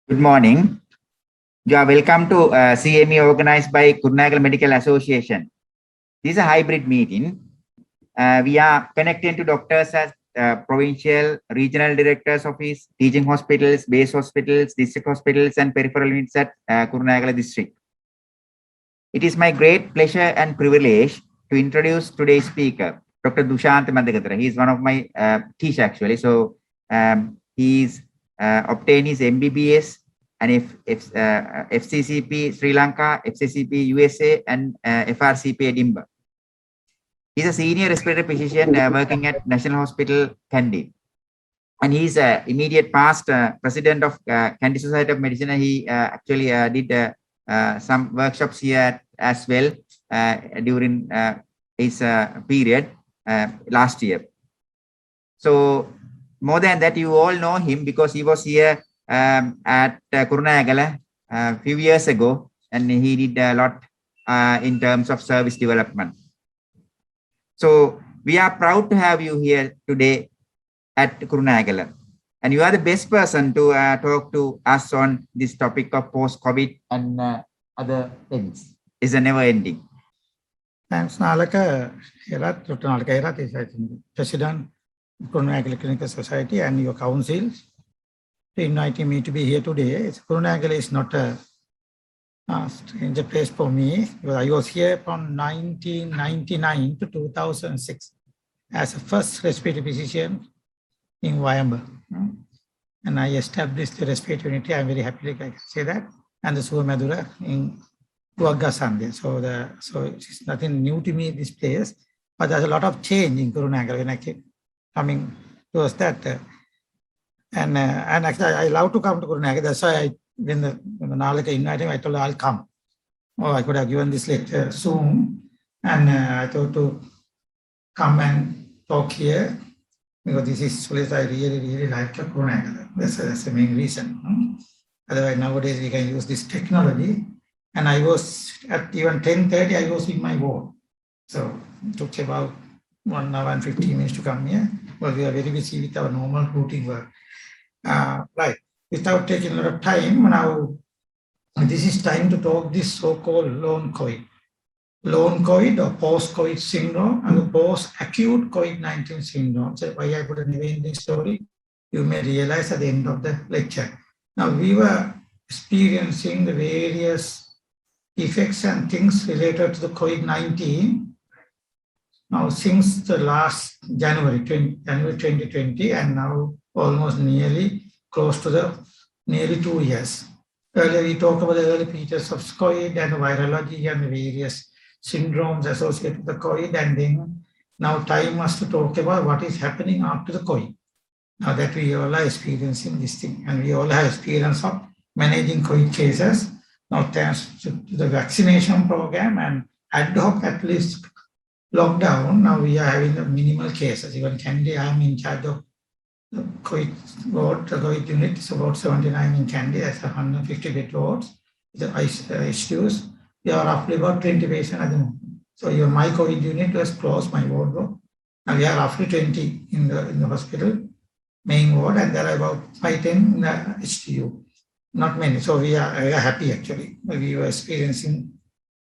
Good morning. You are welcome to CME organized by Kurunagala Medical Association. This is a hybrid meeting. We are connecting to doctors as provincial, regional directors office, teaching hospitals, base hospitals, district hospitals, and peripheral units at Kurunagala district. It is my great pleasure and privilege to introduce today's speaker, Dr. Dushant Mandagathara. He is one of my teachers actually. So he's obtained his MBBS and FCCP Sri Lanka, FCCP USA, and FRCP Edinburgh. He's a senior respiratory physician working at National Hospital Kandy. And he's immediate past president of Kandy Society of Medicine. And he actually did some workshops here as well during his period last year. So more than that, you all know him because he was here at Kurunagala a few years ago, and he did a lot in terms of service development. So we are proud to have you here today at Kurunagala, and you are the best person to talk to us on this topic of post-COVID and other things. It's a never-ending. Thanks, Nalaka Herat, Dr. Nalaka Herat is President of Kurunagala Clinical Society and your council inviting me to be here today. Kurunagala is not a strange place for me. I was here from 1999 to 2006 as a first respiratory physician in Wayamba. And I established the respiratory unity. I'm very happy to say that. And the Suvamadura in Tuaga Sunday. So it's nothing new to me, this place, but there's a lot of change in Kurunagala when I keep coming towards that. And actually, I love to come to Kurunagala. That's why when the Nalaka invited me, I told her I'll come. Oh, I could have given this lecture soon. And I thought to come and talk here because this is place I really like Kurunagala. That's the main reason. Otherwise, nowadays we can use this technology. And I was at even 10:30, I was in my ward. So it took about 1 hour and 15 minutes to come here. But we are very busy with our normal routine work. Right. Without taking a lot of time, now this is time to talk this so-called long COVID. Long COVID or post-COVID syndrome and the post-acute COVID-19 syndrome. So why I put a never-ending story, you may realize at the end of the lecture. Now we were experiencing the various effects and things related to the COVID-19 now since the last January 2020 and now almost nearly close to the nearly 2 years. Earlier we talked about the early features of COVID and the virology and the various syndromes associated with the COVID, and then now time was to talk about what is happening after the COVID. Now that we all are experiencing this thing and we all have experience of managing COVID cases. Now thanks to the vaccination program and ad hoc at least lockdown, now we are having the minimal cases. Even Kandy, I am in charge of the COVID ward, the COVID unit is about 79 in Kandy, that's 150 bed wards. The ICUs, we are roughly about 20 patients at the moment. So even my COVID unit was closed, my ward. Now we are roughly 20 in the hospital, main ward, and there are about 5-10 in the HTU. Not many. So we are happy actually. We were experiencing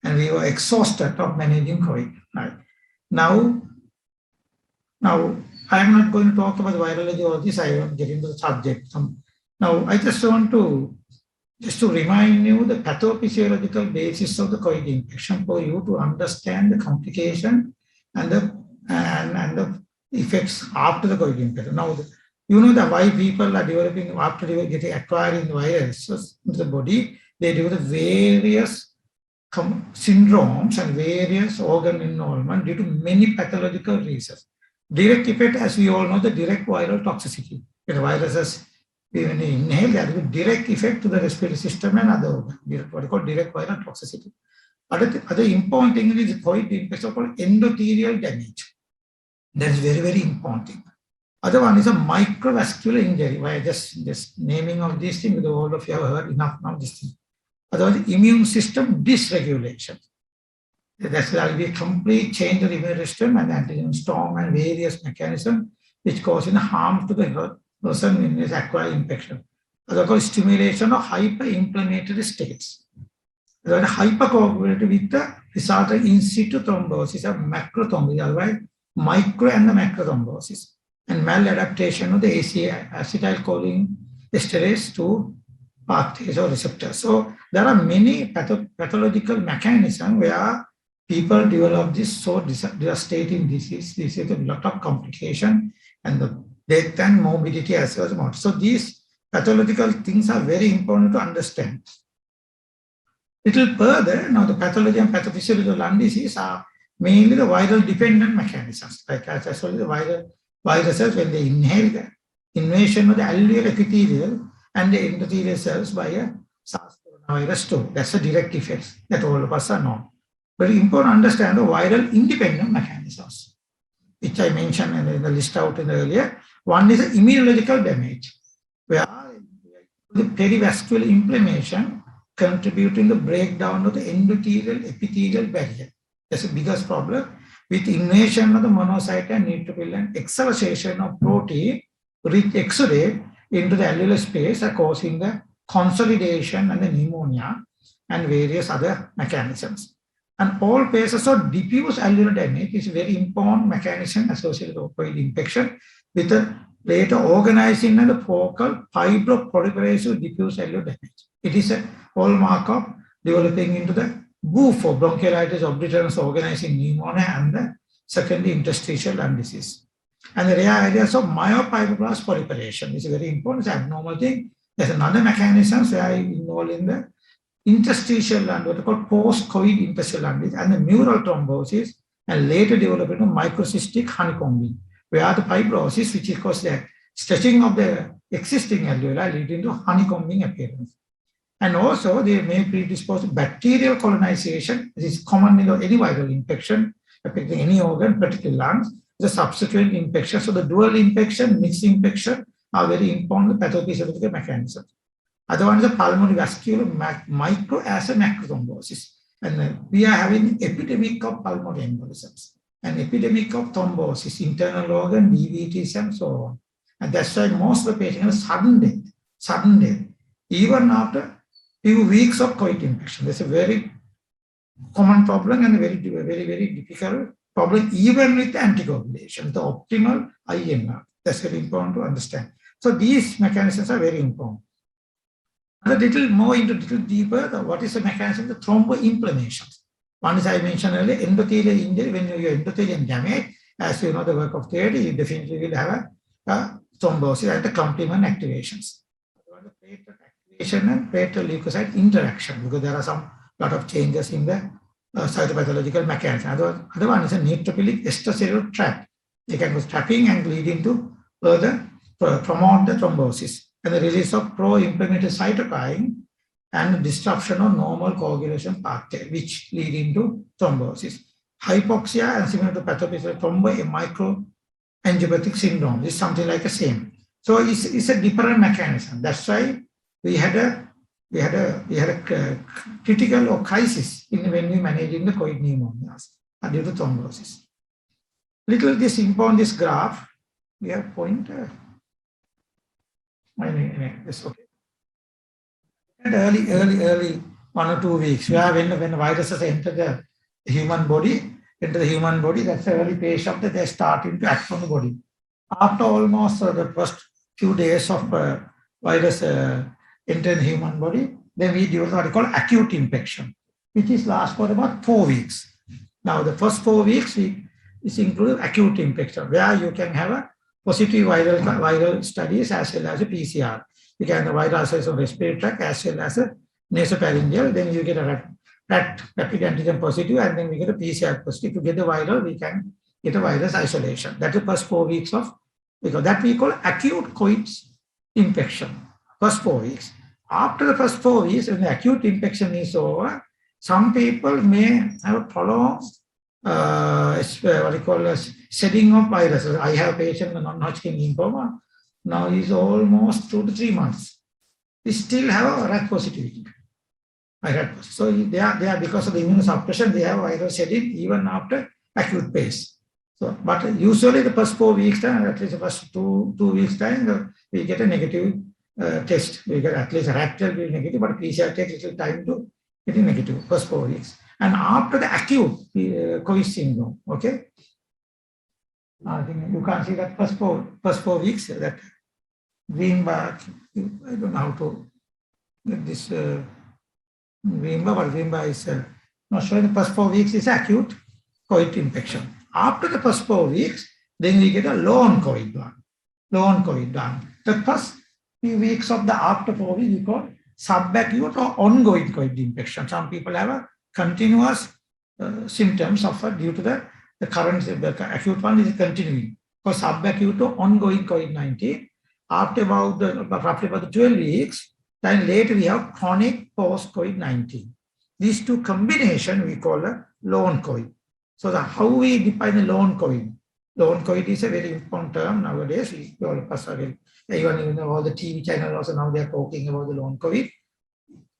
and we were exhausted of managing COVID. Right. Now I'm not going to talk about virology or this. I won't get into the subject. Now I just want to remind you the pathophysiological basis of the COVID infection for you to understand the complication and the effects after the COVID infection. Now you know that why people are developing after they get acquiring the virus into the body, they develop various syndromes and various organ involvement due to many pathological reasons. Direct effect, as we all know, the direct viral toxicity. When the viruses, when they inhale, there is a direct effect to the respiratory system and other organs. What we call direct viral toxicity. Other important thing is the COVID infection called endothelial damage. That is very, very important. Other one is a microvascular injury. Why just naming of these things, all of you have heard enough now this thing. Otherwise, immune system dysregulation. That's why we complete change of the immune system and antigen storm and various mechanisms which cause harm to the person in this acquired infection. That's called stimulation of hyperinflammatory states. That hypercoagulated with the resultant in situ thrombosis of macrothrombosis, otherwise micro and the macrothrombosis, and maladaptation of the acetylcholine esterase to pathways or receptors. So there are many pathological mechanisms where people develop this so devastating disease. This is a lot of complication and the death and morbidity as well. So these pathological things are very important to understand. Little further, now the pathology and pathophysiology of lung disease are mainly the viral dependent mechanisms. Like as I told you, the viruses, when they inhale the invasion of the alveolar epithelial and the endothelial cells by a SARS coronavirus 2. That's a direct effect that all of us are known. Very important to understand the viral independent mechanisms, which I mentioned in the list out in earlier. One is the immunological damage, where the perivascular inflammation contributing the breakdown of the endothelial epithelial barrier. That's the biggest problem with invasion of the monocyte and neutrophil and extravasation of protein rich exudate into the alveolar space are causing the consolidation and the pneumonia and various other mechanisms. And all cases of diffuse alveolar damage is a very important mechanism associated with opioid infection with the later organizing and the focal fibroproliferative diffuse alveolar damage. It is a hallmark of developing into the BOOF or bronchiolitis obliterans organizing pneumonia and the secondary interstitial lung disease. And the rare areas of myofibroblast proliferation is a very important abnormal thing. There's another mechanism where involved in the interstitial lung, what are called post-COVID interstitial lung disease, and the mural thrombosis, and later development of microcystic honeycombing, where the fibrosis, which is caused the stretching of the existing alveoli, leading to honeycombing appearance. And also, they may predispose to bacterial colonization. This is common in any viral infection affecting any organ, particularly lungs. The subsequent infection, so the dual infection, mixed infection are very important pathophysiological mechanisms. Other one is the pulmonary vascular micro as a macrothrombosis. And we are having epidemic of pulmonary embolisms, an epidemic of thrombosis, internal organ, DVTs, and so on. And that's why most of the patients have sudden death, even after few weeks of COVID infection. That's a very common problem and a very difficult problem, even with anticoagulation, the optimal INR. That's very important to understand. So these mechanisms are very important. A little more into little deeper, what is the mechanism of the thromboinflammations? One is I mentioned earlier, endothelial injury. When you have endothelial damage, as you know the work of theory, you definitely will have a thrombosis and the complement activations. Platelet activation and platelet leukocyte interaction, because there are some lot of changes in the cytopathological mechanism. Other one is a neutrophilic extracellular trap. They can go trapping and leading to further promote the thrombosis and the release of pro-inflammatory cytokine and disruption of normal coagulation pathway, which leading to thrombosis. Hypoxia and similar to pathophysiology microangiopathic syndrome is something like the same. So it's a different mechanism. That's why we had a critical or crisis when we managing the COVID pneumonias due to thrombosis. Little this important this graph. We have pointer. It's okay. And early 1 or 2 weeks, where when viruses enter the human body, that's the early phase of that they starting to act on the body. After almost the first few days of virus enter the human body, then we develop what we call acute infection, which is last for about 4 weeks. Now the first 4 weeks is include acute infection, where you can have a positive viral studies as well as a PCR. You can have the viral of respiratory tract as well as a nasopharyngeal. Then you get a rapid antigen positive, and then we get a PCR positive. To get the viral, we can get a virus isolation. That's the first 4 weeks of, because that we call acute COVID infection. First 4 weeks. After the first 4 weeks, when the acute infection is over, some people may have a prolonged what we call a shedding of viruses. I have a patient with non-Hodgkin lymphoma. Now he's almost 2 to 3 months. We still have a rat positivity. So they are because of the immunosuppression, they have viral shedding even after acute phase. So, but usually the first 4 weeks time, at least the first two weeks time, we get a negative test. We get at least a rat test will be negative, but PCR takes little time to get it negative, first 4 weeks. And after the acute COVID syndrome, okay? I think you can see that first four weeks, that green bar, I don't know how to get this green bar, but green bar is not showing the first 4 weeks is acute COVID infection. After the first 4 weeks, then we get a long COVID one. Long COVID one. The first few weeks of the after 4 weeks, we call subacute or ongoing COVID infection. Some people have a continuous symptoms of due to the current acute one is continuing. For subacute or ongoing COVID-19, after roughly about 12 weeks, then later we have chronic post-COVID-19. These two combination we call a long COVID. So how we define a long COVID? Long COVID is a very important term nowadays. All of us are even all the TV channels also now they are talking about the long COVID.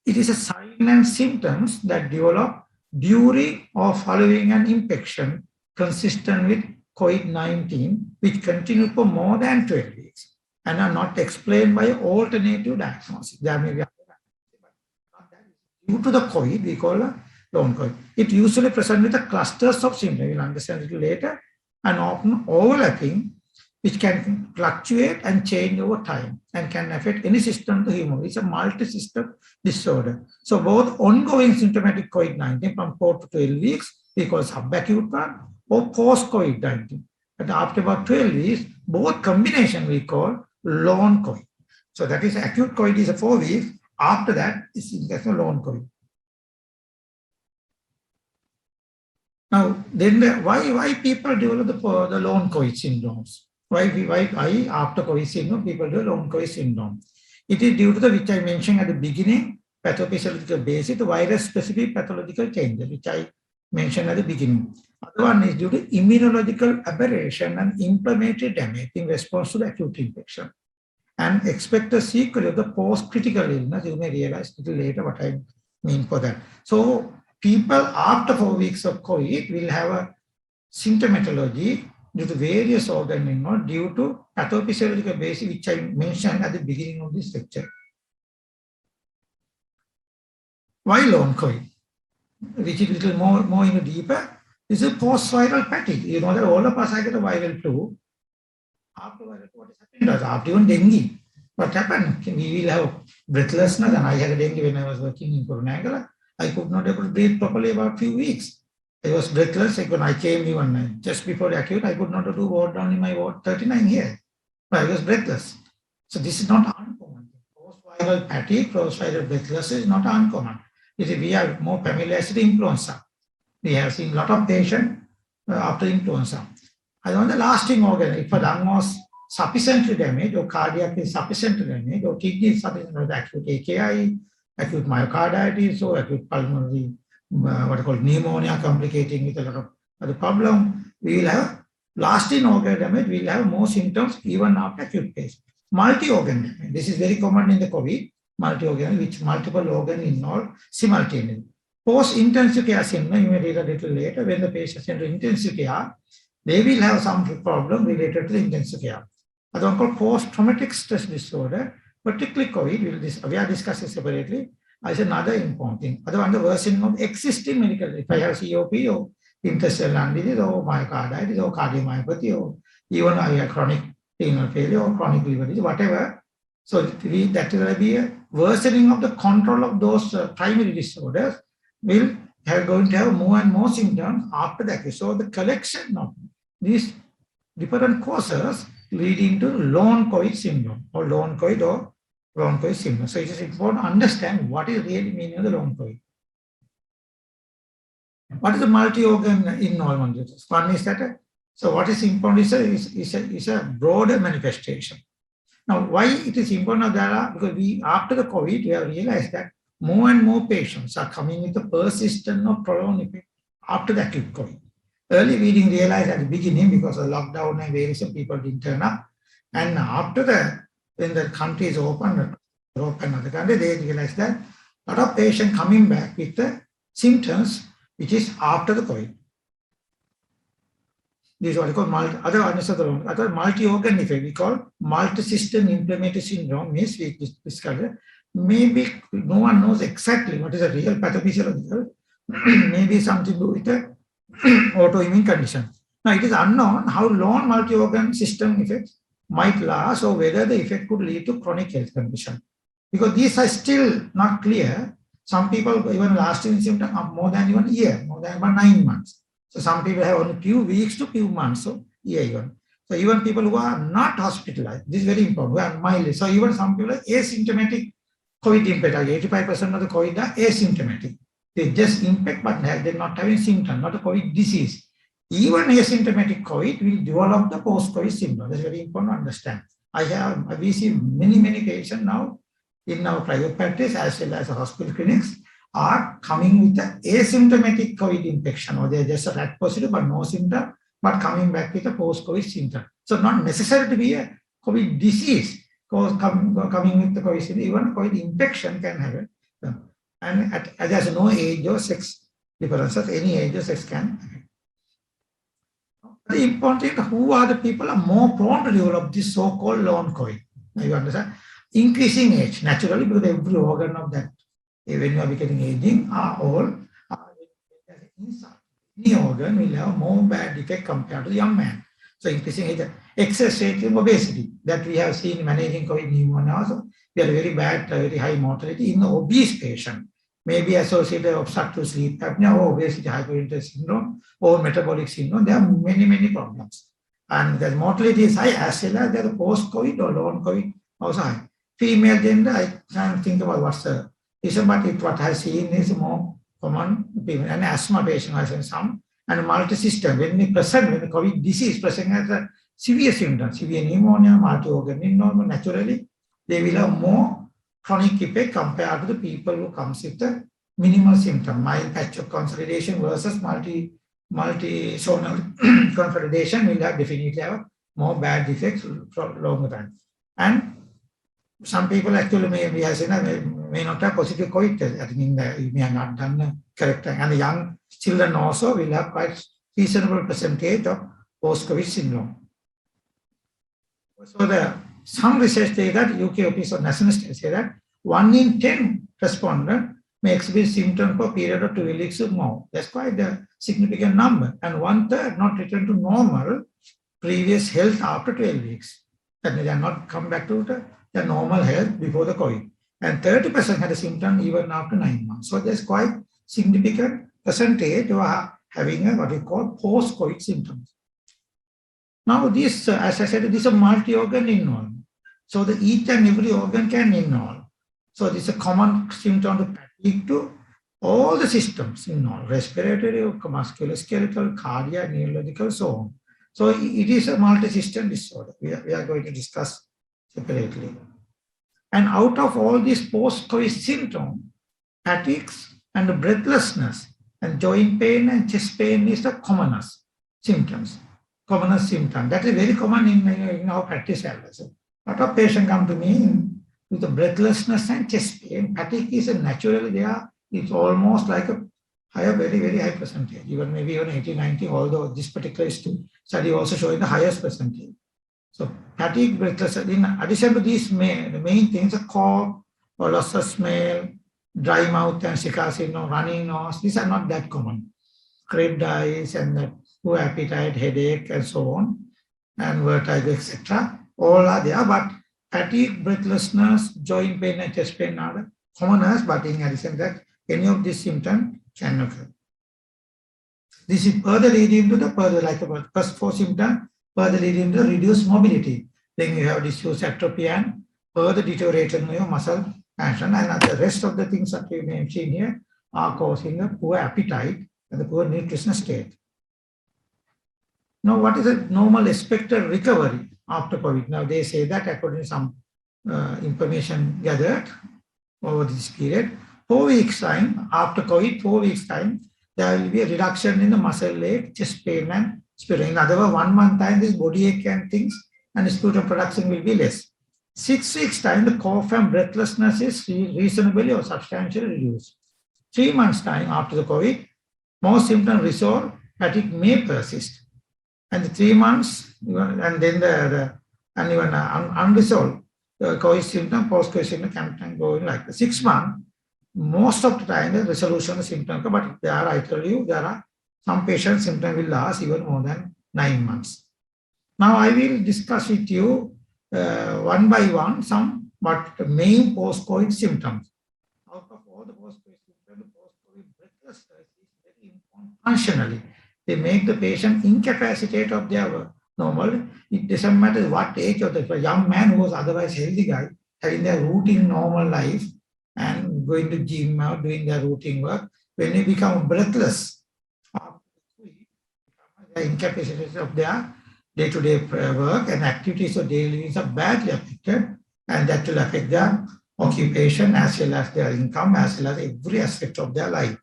It is a sign and symptoms that develop during or following an infection consistent with COVID-19, which continue for more than 12 weeks and are not explained by alternative diagnosis. There may be due to the COVID, we call a long COVID. It usually presents with the clusters of symptoms. We'll understand a little later, and often overlapping, which can fluctuate and change over time and can affect any system of the human. It's a multi-system disorder. So both ongoing symptomatic COVID-19 from 4 to 12 weeks, we call subacute one, or post-COVID-19. But after about 12 weeks, both combination we call long COVID. So that is acute COVID is a 4 weeks. After that, that's a long COVID. Now, then why people develop the long COVID syndromes? Why after COVID syndrome, people do long COVID syndrome? It is due to which I mentioned at the beginning, pathophysiological basis, the virus-specific pathological changes, which I mentioned at the beginning. Other one is due to immunological aberration and inflammatory damage in response to the acute infection. And expect a sequel of the post-critical illness. You may realize a little later what I mean for that. So people after 4 weeks of COVID will have a symptomatology due to various organ involved due to pathophysiological basis, which I mentioned at the beginning of this lecture. Why long COVID? Which is a little more in deeper, is a post-viral fatigue. You know that all of us get a viral flu. After viral flu, what is happening? After even dengue, what happened? We will have breathlessness, and I had a dengue when I was working in Kurunegala. I could not able to breathe properly about a few weeks. I was breathless. When I came even just before the acute, I could not do ward down in my ward 39 here. I was breathless. So this is not uncommon. Post-viral fatigue, post-viral breathlessness is not uncommon. We are more familiar with influenza. We have seen a lot of patients after influenza. I know the lasting organ, if a lung was sufficiently damaged, or cardiac is sufficiently damaged, or kidney is sufficiently damaged, acute AKI, acute myocarditis, or acute pulmonary, what I call pneumonia, complicating with a lot of other problem, we will have lasting organ damage, we will have more symptoms even after acute case. Multi-organ damage, this is very common in the COVID, multi-organ, which multiple organs involved simultaneously. Post-intensive care syndrome, you may read a little later, when the patient is in intensive care, they will have some problem related to the intensive care. That's one called post-traumatic stress disorder, particularly COVID, we are discussing separately, as another important thing. Other one, the worsening of existing medical, if I have COPD or interstitial lung disease or myocarditis or cardiomyopathy or even I have chronic renal failure or chronic liver disease, whatever. So that will be a worsening of the control of those primary disorders will going to have more and more symptoms after that. So the collection of these different causes leading to long COVID syndrome or long COVID syndrome. So it is important to understand what is really meaning of the long COVID. What is the multi-organ involvement? One is that, so what is important is a broader manifestation. Now, why it is important that because after the COVID, we have realized that more and more patients are coming with a persistent or prolonged effect after the acute COVID. Early we didn't realize at the beginning because of lockdown and various people didn't turn up. And after when the country is open, Europe and other countries, they realized that a lot of patients coming back with the symptoms, which is after the COVID. This is what we call multi-organ effect. We call multi-system inflammatory syndrome. Means we discover maybe no one knows exactly what is a real pathophysiological, maybe something to do with the autoimmune condition. Now it is unknown how long multi-organ system effects might last or whether the effect could lead to chronic health condition. Because these are still not clear. Some people even lasting symptoms are more than even a year, more than about 9 months. So some people have only few weeks to few months, so year even. So even people who are not hospitalized, this is very important, who are mildly. So even some people are asymptomatic COVID impact, 85% of the COVID are asymptomatic. They just impact, but they're not having symptoms, not a COVID disease. Even asymptomatic COVID will develop the post-COVID symptom. That's very important to understand. We see many patients now in our private practice as well as hospital clinics are coming with the asymptomatic COVID infection, or they're just a rat positive but no symptom, but coming back with a post-COVID symptom. So not necessary to be a COVID disease coming with the COVID symptom, even COVID infection can happen. And there's no age or sex differences, any age or sex can happen. The important thing, who are the people are more prone to develop this so-called long COVID? Now you understand? Increasing age, naturally, because every organ of that, when you are becoming aging, are all inside. Any organ will have more bad effect compared to the young man. So increasing age, exacerbating obesity that we have seen managing COVID pneumonia also. We have a very bad, very high mortality in the obese patient. Maybe associated with obstructive sleep apnea or obesity hyperintensive syndrome or metabolic syndrome. There are many problems. And the mortality is high as well as the post-COVID or long COVID also high. Female gender, I can't think about what's the reason, but what I have seen is more common and asthma patient has some, and multi-system. When the COVID disease present as a severe symptom, severe pneumonia, multi-organ pneumonia, naturally, they will have more chronic effect compared to the people who comes with the minimal symptom, mild patch of consolidation versus multi-zonal consolidation will have definitely have more bad effects for longer time. And some people actually may not have positive COVID test. I think you may have not done the correct thing. And the young children also will have quite reasonable percentage of post-COVID syndrome. So some research say that UK Office of National Statistics say that 1 in 10 respondents may experience symptoms for a period of 12 weeks or more. That's quite a significant number. And 1/3 not return to normal previous health after 12 weeks. That means they are not come back to the normal health before the COVID. And 30% had a symptom even after 9 months. So there's quite significant percentage who are having what we call post-COVID symptoms. Now this, as I said, this is a multi-organ involved. So each and every organ can involve. So this is a common symptom to fatigue to all the systems involved, respiratory, musculoskeletal, cardiac, neurological, so on. So it is a multi-system disorder. We are going to discuss separately. And out of all these post-COVID symptoms, fatigues and breathlessness and joint pain and chest pain is the commonest symptoms. That is very common in our practice areas. A lot of patients come to me with the breathlessness and chest pain. Fatigue is naturally there. It's almost like a very high percentage, even maybe even 80, 90, although this particular study also showing the highest percentage. So fatigue, breathlessness, in addition to these, the main things are cough or loss of smell, dry mouth and sickle, running nose. These are not that common. Crabbed eyes and poor appetite, headache, and so on, and vertigo, etc. All are there, but fatigue, breathlessness, joint pain, and chest pain are the commoners, but in addition to that, any of these symptoms can occur. This is further leading to the first 4 symptoms, further leading to reduced mobility. Then you have diffuse atrophy and further deterioration of your muscle function, and the rest of the things that we mentioned here are causing a poor appetite and the poor nutritional state. Now, what is a normal expected recovery after COVID? Now, they say that according to some information gathered over this period, 4 weeks time, after COVID, 4 weeks time, there will be a reduction in the muscle ache, chest pain and sputum. In other words, 1 month time, this body ache and things and sputum production will be less. 6 weeks time, the cough and breathlessness is reasonably or substantially reduced. 3 months time after the COVID, more symptoms resolve, fatigue may persist. And the 3 months, and then and even unresolved COVID symptom, post-COVID symptom can go in like 6 months. Most of the time, the resolution of symptom, but there are, I tell you, there are some patients symptom will last even more than 9 months. Now I will discuss with you one by one some but the main post-COVID symptoms. Out of all the post-COVID symptoms, post-COVID breathlessness is very important functionally. They make the patient incapacitated of their normal. It doesn't matter what age of the young man who was otherwise healthy guy, having their routine normal life and going to gym or doing their routine work. When they become breathless, they are incapacitated of their day-to-day work and activities of daily living are badly affected, and that will affect their occupation as well as their income as well as every aspect of their life.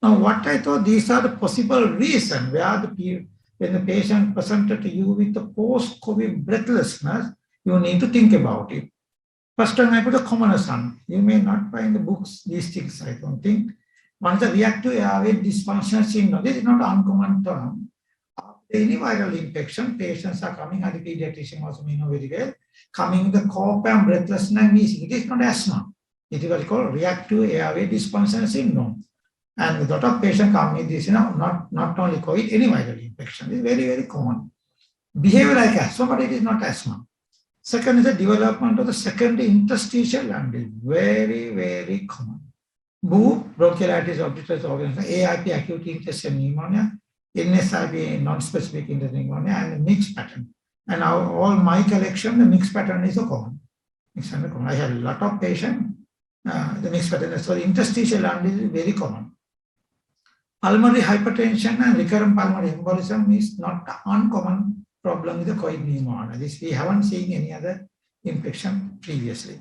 Now, what I thought, these are the possible reasons where when the patient presented to you with the post-COVID breathlessness, you need to think about it. First time I put a commonest one. You may not find the books, these things, I don't think. Once the reactive airway dysfunction syndrome, this is not an uncommon term. After any viral infection, patients are coming, and the pediatrician also may know very well, coming with the cough and breathlessness and wheezing. It is not asthma. It is what we call reactive airway dysfunction syndrome. And a lot of patients come with this, not only COVID, any viral infection. It's very, very common. Behave like asthma, but it is not asthma. Second is the development of the secondary interstitial lung. Very, very common. BOOP, bronchiolitis obliterative organism, AIP, acute interstitial pneumonia, NSIP, non-specific interstitial pneumonia, and the mixed pattern. And all my collection, the mixed pattern is a common. I have a lot of patients, the mixed pattern. So the interstitial lung is very common. Pulmonary hypertension and recurrent pulmonary embolism is not an uncommon problem with the COVID pneumonia. This we haven't seen any other infection previously.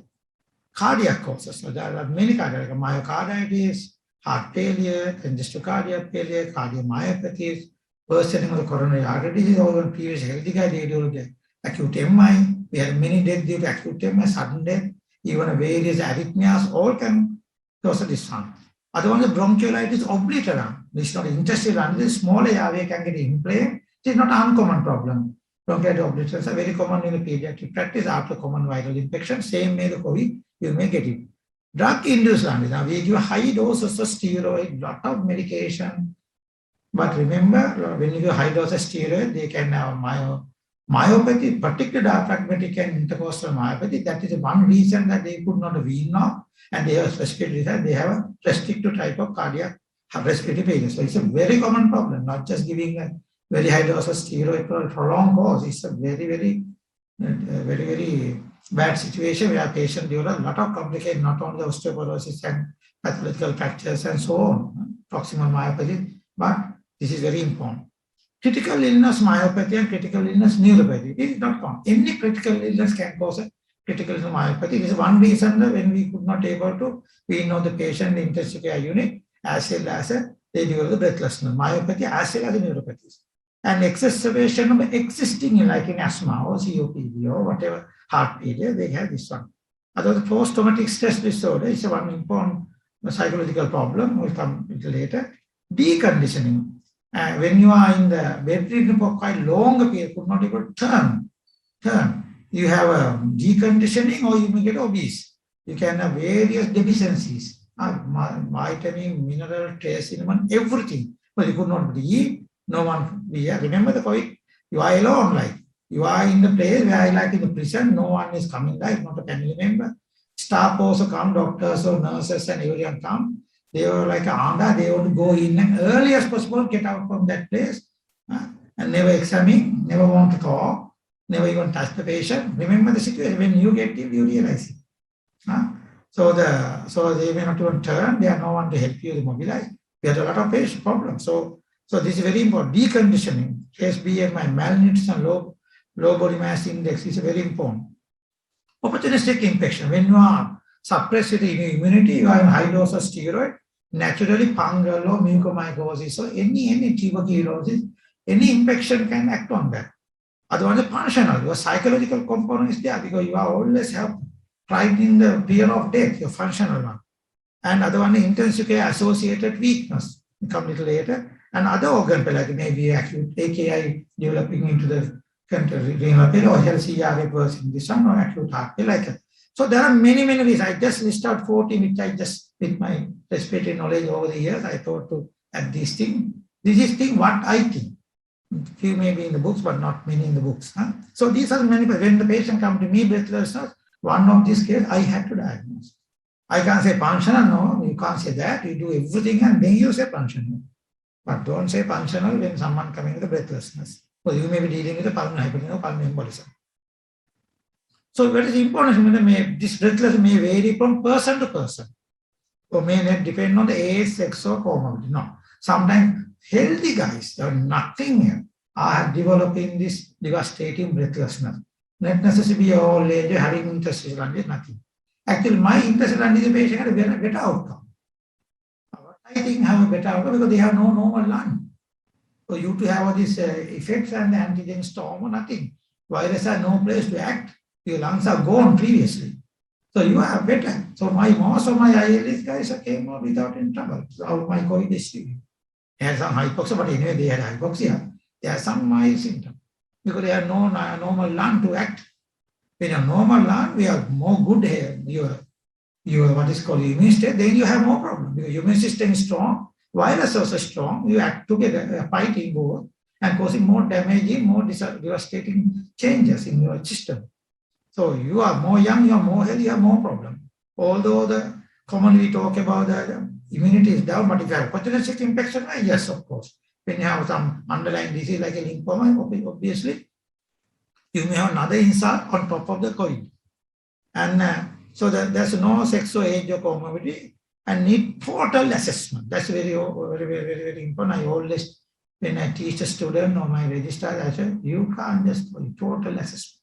Cardiac causes. So there are many cardiac, myocarditis, heart failure, congestive cardiac failure, cardiomyopathies, worsening of the coronary artery disease, or when previous healthy guy, they do acute MI. We had many deaths due to acute MI, sudden death, even various arrhythmias, all can cause this one. Other one, the bronchiolitis obliterans. This is not interstitial lung, this small airway can get inflamed. It is not an uncommon problem. Bronchiolitis obliterans are very common in the pediatric practice after common viral infection. Same may the COVID, you may get it. Drug-induced lung. Now we give high doses of steroid, lot of medication. But remember, when you give high dose of steroid, they can have myopathy, particularly diaphragmatic and intercostal myopathy. That is one reason that they could not wean off, and they have specific reason they have a restricted type of cardiac respiratory failure. So it's a very common problem, not just giving a very high dose of steroid for a prolonged course. It's a very bad situation where patient develop a lot of complications, not only osteoporosis and pathological fractures and so on, proximal myopathy, but this is very important. Critical illness myopathy and critical illness neuropathy. This is not common. Any critical illness can cause a critical illness myopathy. This is one reason that when we could not able to, we know the patient in intensive care unit as well as they develop the breathlessness, myopathy as well as the neuropathies. And exacerbation of existing, like in asthma or COPD or whatever heart failure, they have this one. Otherwise, post-traumatic stress disorder is one important psychological problem. We'll come a little later. Deconditioning. When you are in the bedridden for quite long period, could not able to turn. You have a deconditioning or you may get obese. You can have various deficiencies, vitamin, mineral, trace element, everything. But you could not eat. No one, remember the COVID, you are alone, like you are in the place where like in the prison, no one is coming, like not a family member. Staff also come, doctors or nurses and everyone come. They were like they want to go in and early as possible, get out from that place and never examine, never want to talk, never even touch the patient. Remember the situation, when you get ill, you realize it. So they may not even turn, there are no one to help you to mobilize. We had a lot of patient problems. So this is very important. Deconditioning, SBMI, malnutrition, low body mass index is very important. Opportunistic infection. When you are suppressed with immunity, you are in high dose of steroid, naturally fungal or mucormycosis, so any tuberculosis, any infection can act on that. Otherwise, functional, your psychological component is there because you are always have pride in the fear of death, your functional one. And other one, intensive care associated weakness. come a little later. And other organ failure, like maybe acute AKI developing into the renal failure, or LCR reversing this one, or acute heart failure, like that. So there are many, many reasons. I just list out 14, which I just, with my respiratory knowledge over the years, I thought to add these things. This is thing what I think. Few may be in the books, but not many in the books. Huh? So these are many. When the patient comes to me, breathlessness, one of these cases I had to diagnose. I can't say functional, no, you can't say that. You do everything and then you say functional. But don't say functional when someone coming with a breathlessness. So you may be dealing with a pulmonary hypertension or pulmonary embolism. So what is important, this breathlessness may vary from person to person. Or may not depend on the age, sex, or comorbidity. No. Sometimes healthy guys, there are nothing here, are developing this devastating breathlessness. Not necessarily all age having interstitial lung is nothing. Actually, my interstitial lung patient had a better outcome. I think have a better outcome because they have no normal lung. So you to have all these effects and the antigen storm or nothing. Virus has no place to act. Your lungs are gone previously. So you are better. So most of my ILS guys came out without any trouble. So my COVID history. They had some hypoxia, but anyway, they had hypoxia. They had some mild symptoms because they have no normal lung to act. When you have normal lung, we have more good hair. Your what is called immune state, then you have more problem. Because your immune system is strong, virus also strong. You act together, fighting both, and causing more damaging, more devastating changes in your system. So you are more young, you are more healthy, you have more problem. Although commonly we talk about the immunity is down, but if you have opportunistic infection, yes, of course. When you have some underlying disease like a lymphoma, obviously, you may have another insult on top of the COVID. And so there's no sex or age or comorbidity and need total assessment. That's very, very, very, very important. I always, when I teach a student or my registrar, I say, you can't just total assessment.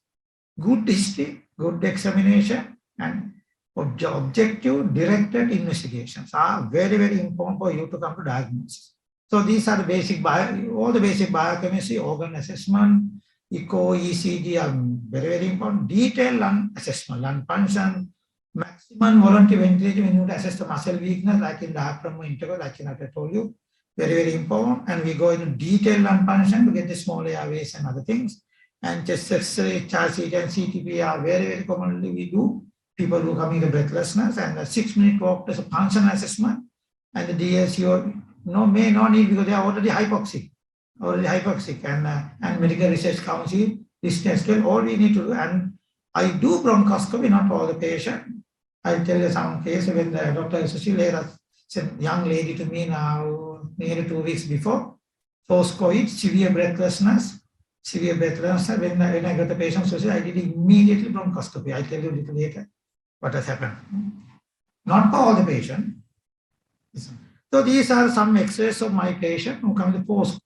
Good history, good examination, and objective directed investigations are very, very important for you to come to diagnosis. So these are the basic, all the basic biochemistry, organ assessment, echo, ECG are very, very important. Detailed lung assessment, lung function, maximum voluntary ventilation when you assess the muscle weakness, like in the diaphragm interval, like I told you, very, very important. And we go into detailed lung function to get the small airways and other things. And chest X-ray, CT and CTP are very, very commonly we do. People who come in the breathlessness and a 6-minute walk test, a functional assessment, and the DSU may not need because they are already hypoxic. And Medical Research Council, distance scale, all we need to do. And I do bronchoscopy, not all the patient. I'll tell you some case when the Dr. Sushil sent young lady to me now, nearly 2 weeks before, post-COVID, severe breathlessness. When I got the patient, I did immediately bronchoscopy. I'll tell you a little later what has happened. Not for all the patients. So these are some X-rays of my patient who come to post.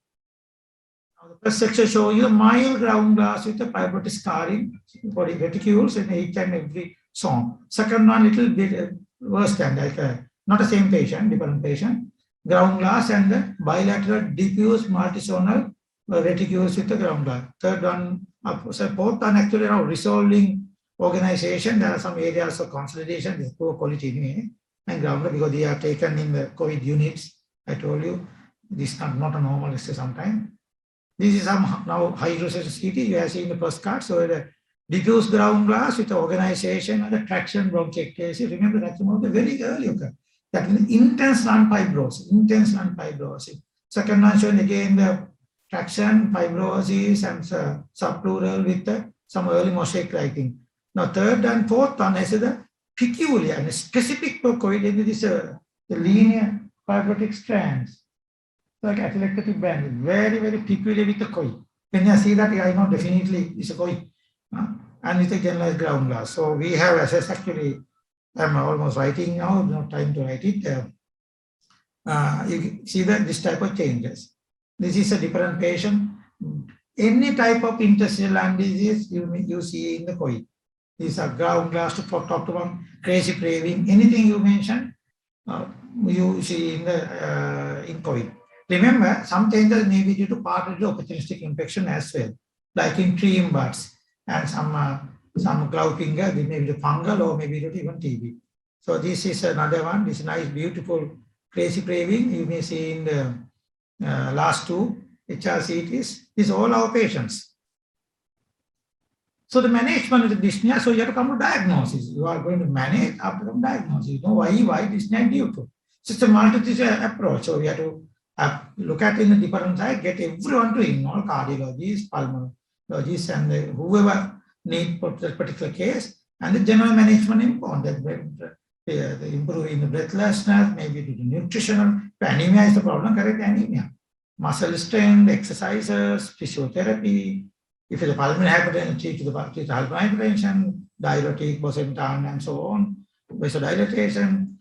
Now the first section shows you a mild ground glass with a fibrotic scarring for the reticules in each and every zone. Second one, little bit worse than like not the same patient, different patient. Ground glass and the bilateral diffuse multizonal reticules with the ground glass. Third one, fourth one actually around resolving organization. There are some areas of consolidation, this poor quality anyway, and ground glass because they are taken in the COVID units. I told you, this is not a normal issue sometimes. This is some now high resolution CT. You have seen the first card. So the diffuse ground glass with the organization and the traction bronchiectasis. Remember that's very early occur. That means intense lung fibrosis. Second one showing again the traction, fibrosis, and subpleural with some early mosaic writing. Now, third and fourth one is the peculiar and specific for COVID. This the linear fibrotic strands, like atelectatic band, very, very peculiar with the COVID. When I see that, I know definitely it's a COVID. And it's a generalized ground glass. So we have assessed actually, I'm almost writing now, no time to write it. You see that this type of changes. This is a different patient. Any type of interstitial lung disease you see in the COVID. These are ground glass to top to one, crazy craving, anything you mentioned, you see in COVID. Remember, some changes may be due to partly opportunistic infection as well, like in tree buds and some cloud finger, may be the fungal or maybe even TB. So this is another one. This nice, beautiful crazy craving, you may see in the last two HRCTs, is all our patients. So the management of the dyspnea, so you have to come to diagnosis. You are going to manage after the diagnosis. You know why dyspnea due to. So it's a multi-disciplinary approach. So we have to look at in the different side, get everyone to involve cardiologists, pulmonologists, and whoever need for that particular case, and the general management important. The improving the breathlessness, maybe the nutritional, anemia is the problem, correct anemia. Muscle strength, exercises, physiotherapy. If it's a pulmonary hypertension, treat the pulmonary hypertension, diuretic, bosentan, and so on. Vasodilatation.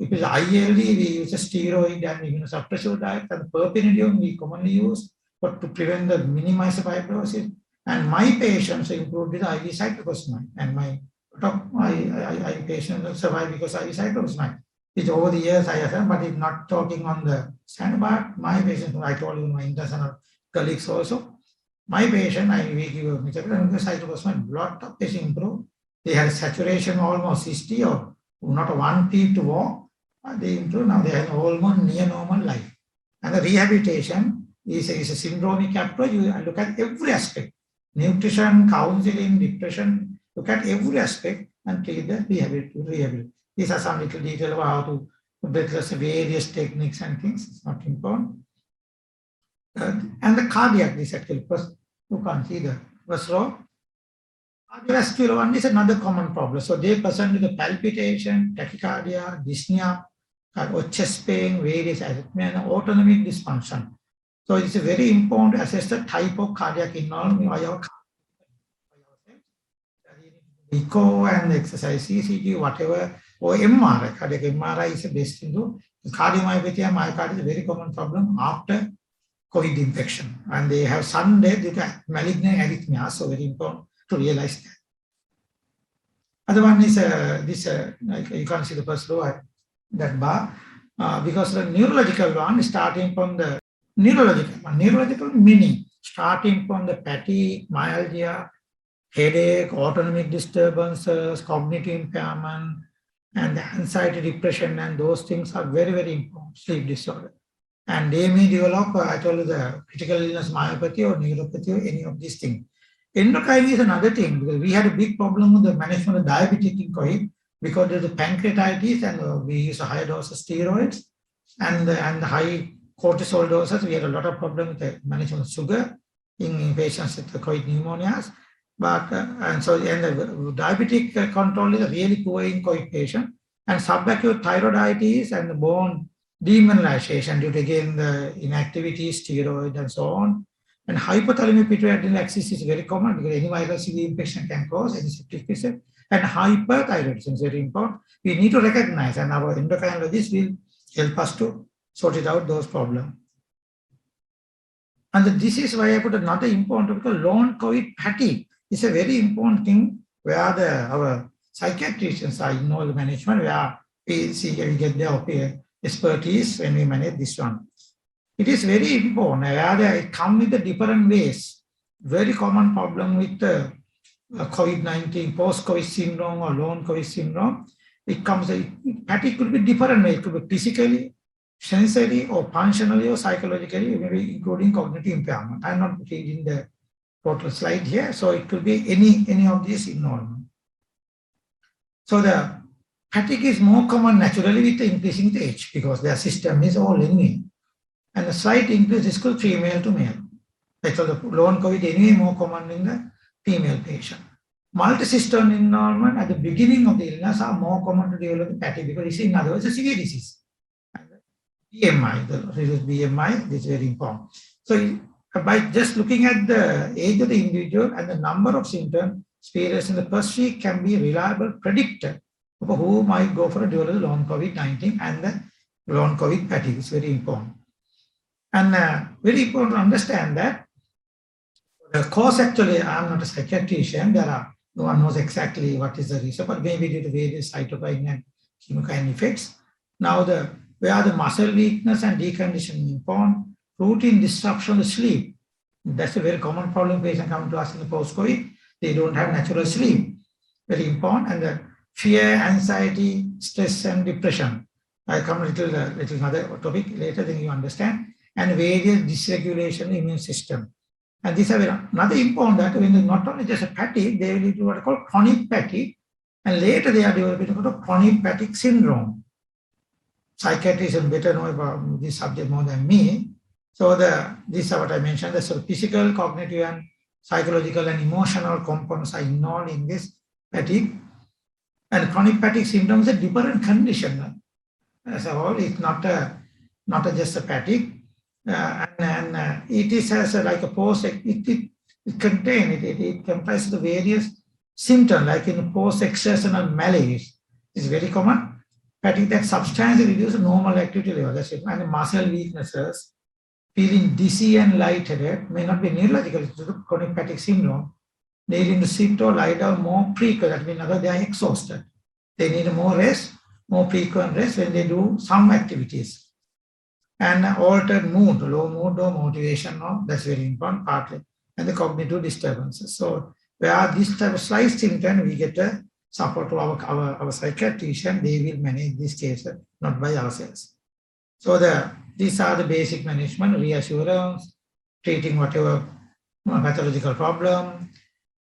If it's ILD, we use a steroid and immunosuppressive diet, and pirfenidone we commonly use, but to prevent the minimize the fibrosis. And my patients improved with IV cyclophosphamide, and my patients survive because IV cyclophosphamide. It's over the years I have, but it's not talking on the standard. But my patients, I told you, my international colleagues also. My patient, we give cyclophosphamide, lot of patients improve. They had saturation almost 60 or not 1 feet to walk. They improve. Now they have almost near normal life. And the rehabilitation is a syndromic approach. You look at every aspect. Nutrition, counseling, depression, look at every aspect and treat the rehabilitation. These are some little detail about how to breathless various techniques and things. It's not important. And the cardiac, this actually first, you can't see the first row. Cardiovascular one is another common problem. So they present with the palpitation, tachycardia, dyspnea, or chest pain, various arrhythmia, and autonomic dysfunction. So it's very important to assess the type of cardiac involvement by our echo and exercise ECG, whatever, or MRI. Cardiac MRI is the best thing to. Cardiomyopathy and myocarditis is a very common problem after COVID infection. And they have some death with malignant arrhythmia, so very important to realize that. Other one is this, like you can't see the first row, that bar, because the neurological one is starting from the neurological meaning, starting from the fatigue, myalgia, headache, autonomic disturbances, cognitive impairment, and the anxiety, depression, and those things are very, very important, sleep disorder. And they may develop, I told you, the critical illness myopathy or neuropathy or any of these things. Endocrine is another thing, because we had a big problem with the management of diabetic in COVID because of the pancreatitis, and we use a higher dose of steroids and the high cortisol doses. We had a lot of problem with the management of sugar in patients with the COVID pneumonias. But and the diabetic control is really poor in COVID patient, and subacute thyroiditis and the bone demineralization due to again the inactivity, steroid, and so on. And hypothalamic pituitary axis is very common because any viral CV infection can cause any septic fissure. And hyperthyroidism is very important. We need to recognize, and our endocrinologist will help us to sort it out those problems. And this is why I put another important, because long COVID fatigue is a very important thing where our psychiatricians are in all the management, where we get their expertise when we manage this one. It is very important where it comes with the different ways. Very common problem with the COVID-19, post-COVID syndrome or long COVID syndrome. It comes, fatigue could be different way. It could be physically, sensory, or functionally, or psychologically, maybe including cognitive impairment. I'm not reading the total slide here, so it could be any of these involvement. So the fatigue is more common naturally with the increasing the age because their system is all anyway. And the slight increase is called female to male. So the long COVID anyway more common in the female patient. Multisystem involvement at the beginning of the illness are more common to develop fatigue because it's in other words a severe disease. And the BMI, the reduced BMI, this is very important. So by just looking at the age of the individual and the number of symptoms experienced in the first week can be a reliable predictor of who might go for a develop long COVID-19 and the long COVID fatigue. It's very important. And very important to understand that the cause actually, I'm not a psychiatrician, no one knows exactly what is the reason, but maybe due to various cytokine and chemokine effects. Now, where the muscle weakness and deconditioning important, routine disruption of sleep. That's a very common problem. Patients come to us in the post-COVID, they don't have natural sleep. Very important. And the fear, anxiety, stress, and depression. I come a little another topic later, then you understand. And various dysregulation in the immune system. And these are another important that when not only just a fatigue, they will do what are called chronic fatigue, and later they are developing what chronic fatigue syndrome. Psychiatrists better know about this subject more than me. So these are what I mentioned. The sort of physical, cognitive, and psychological and emotional components are involved in this fatigue. And chronic fatigue syndrome is a different condition. As a whole, it's not just a fatigue. It is as like a post. It comprises the various symptoms, like in post-exertional malaise. It's very common. Fatigue that substantially reduces normal activity level. That's it. And muscle weaknesses, feeling dizzy and lightheaded, may not be neurological. It's chronic fatigue syndrome. They need to sit or lie down more frequent. That means they are exhausted. They need more rest, more frequent rest when they do some activities. And altered mood, low mood or motivation, that's very important partly. And the cognitive disturbances. So where this type of slight symptom, we get a support to our psychiatrician, they will manage this case, not by ourselves. So these are the basic management, reassurance, treating whatever pathological problem,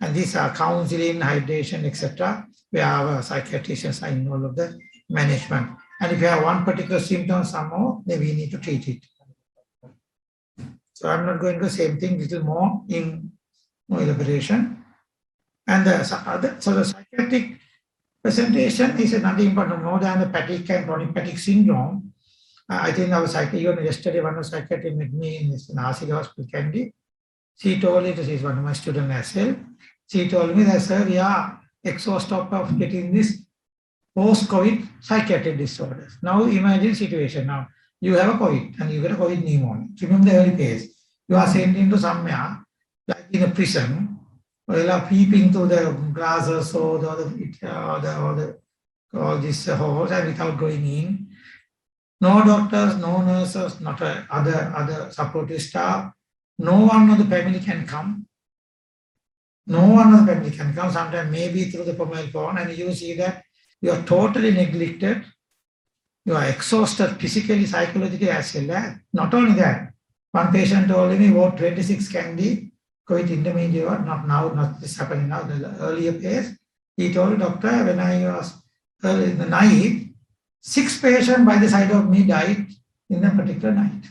and these are counseling, hydration, etc., where our psychiatricians are in all of the management. And if you have one particular symptom somehow, then we need to treat it. So I'm not going to the same thing, little more in more elaboration. And the psychiatric presentation is another important, more than the fatigue and chronic fatigue syndrome. I think our psychiatrist, yesterday one of the psychiatrists met me in Nashik Hospital, Kandy. She told me, she's one of my students as well. She told me that, sir, we are exhausted of getting this post-COVID psychiatric disorders. Now imagine situation. Now you have a COVID and you get a COVID pneumonia. Remember the early phase. You are sent into somewhere, like in a prison, or you are peeping through the glasses or all these holes and without going in. No doctors, no nurses, not other supportive staff. No one of the family can come. No one of the family can come. Sometimes maybe through the mobile phone, and you see that you are totally neglected. You are exhausted physically, psychologically as well. Not only that, one patient told me about 26 Kandy, COVID intermediate, not now, not this happening now, the earlier phase. He told doctor, when I was early in the night, 6 patients by the side of me died in a particular night.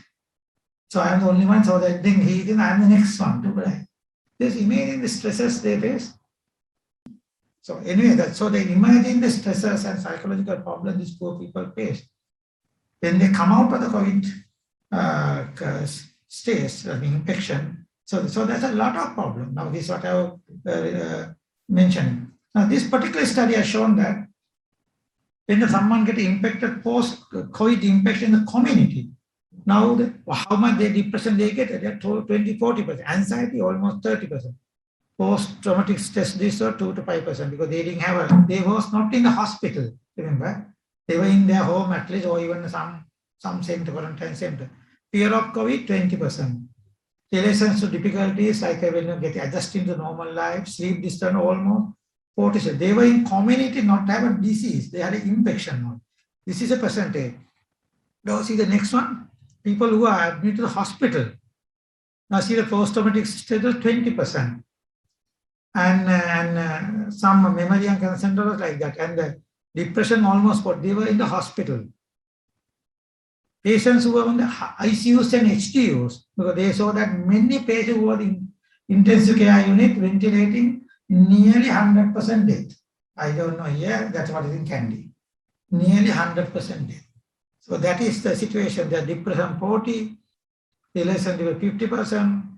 So I am the only one, so that then he thinks I am the next one to die. Just imagine the stresses they face. So anyway, so they imagine the stresses and psychological problems these poor people face. When they come out of the COVID stage, infection, so there's a lot of problems. Now this is what I was mentioning. Now this particular study has shown that when someone gets infected post-COVID infection in the community, now how much depression they get, they're 20-40%, anxiety almost 30%. Post-traumatic stress disorder 2 to 5%, because they didn't have they was not in the hospital, remember? They were in their home at least, or even some center, quarantine center. Fear of COVID, 20%. Relations to difficulties like when you get adjusting to normal life, sleep disturbance almost 40%. They were in community, not have a disease, they had an infection. This is a percentage. Now see the next one, people who are admitted to the hospital. Now see the post-traumatic stress, 20%. And some memory and concentration like that, and the depression almost what they were in the hospital. Patients who were on the ICUs and HDUs, because they saw that many patients who were in intensive care unit ventilating, nearly 100% death. I don't know here, that's what is in Kandy. Nearly 100% death. So that is the situation. The depression 40, relationship 50%.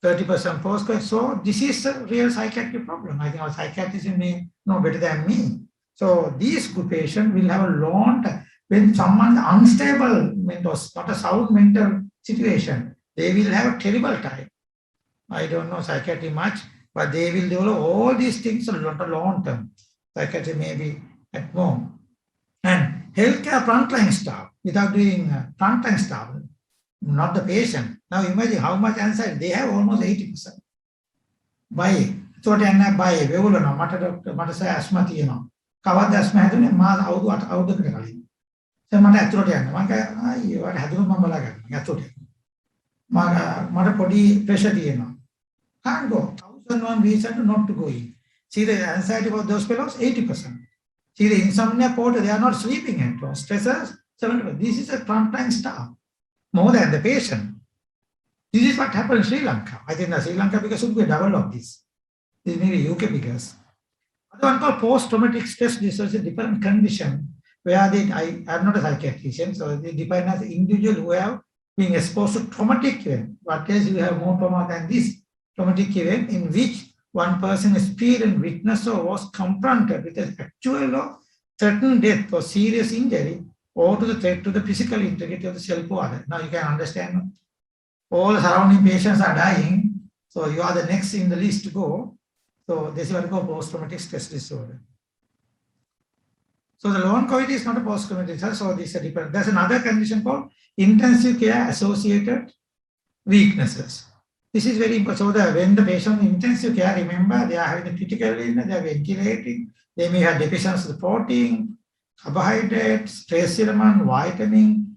30% post-COVID. So this is a real psychiatric problem. I think our psychiatrists may know better than me. So these good patients will have a long time. When someone is unstable, not a sound mental situation, they will have a terrible time. I don't know psychiatry much, but they will develop all these things on a long term. Psychiatry may be at home. And healthcare frontline staff, without doing frontline staff, not the patient. Now imagine how much anxiety they have, almost 80%. By so by asthma. Cover the asthma, So මට ඇතුළට යන්න. මම ඒවට හැදුනොත් මම බලා ගන්නවා. ඇතුළට. මට පොඩි ප්‍රෙෂර් තියෙනවා. Can't go. 1001 reason not to go in. See the anxiety for those fellows, 80%. See the insomnia porter, they are not sleeping at all. Stressors, 70%. This is a frontline staff, more than the patient. This is what happened in Sri Lanka. I think the Sri Lanka because should be a double of this. This may be UK because. Other one called post-traumatic stress disorder is a different condition where I am not a psychiatrician, so they define as individual who have been exposed to traumatic event. What case you have more trauma than this traumatic event in which one person experienced, witnessed, or was confronted with an actual or certain death or serious injury or to the threat to the physical integrity of the self or other. Now you can understand all the surrounding patients are dying, so you are the next in the list to go. So this is what we call post-traumatic stress disorder. So the long COVID is not a post-traumatic disorder, so this is a different. There's another condition called intensive care associated weaknesses. This is very important. So when the patient in intensive care, remember they are having a critical illness, they are ventilating, they may have deficiency of protein, carbohydrates, trace element, vitamin,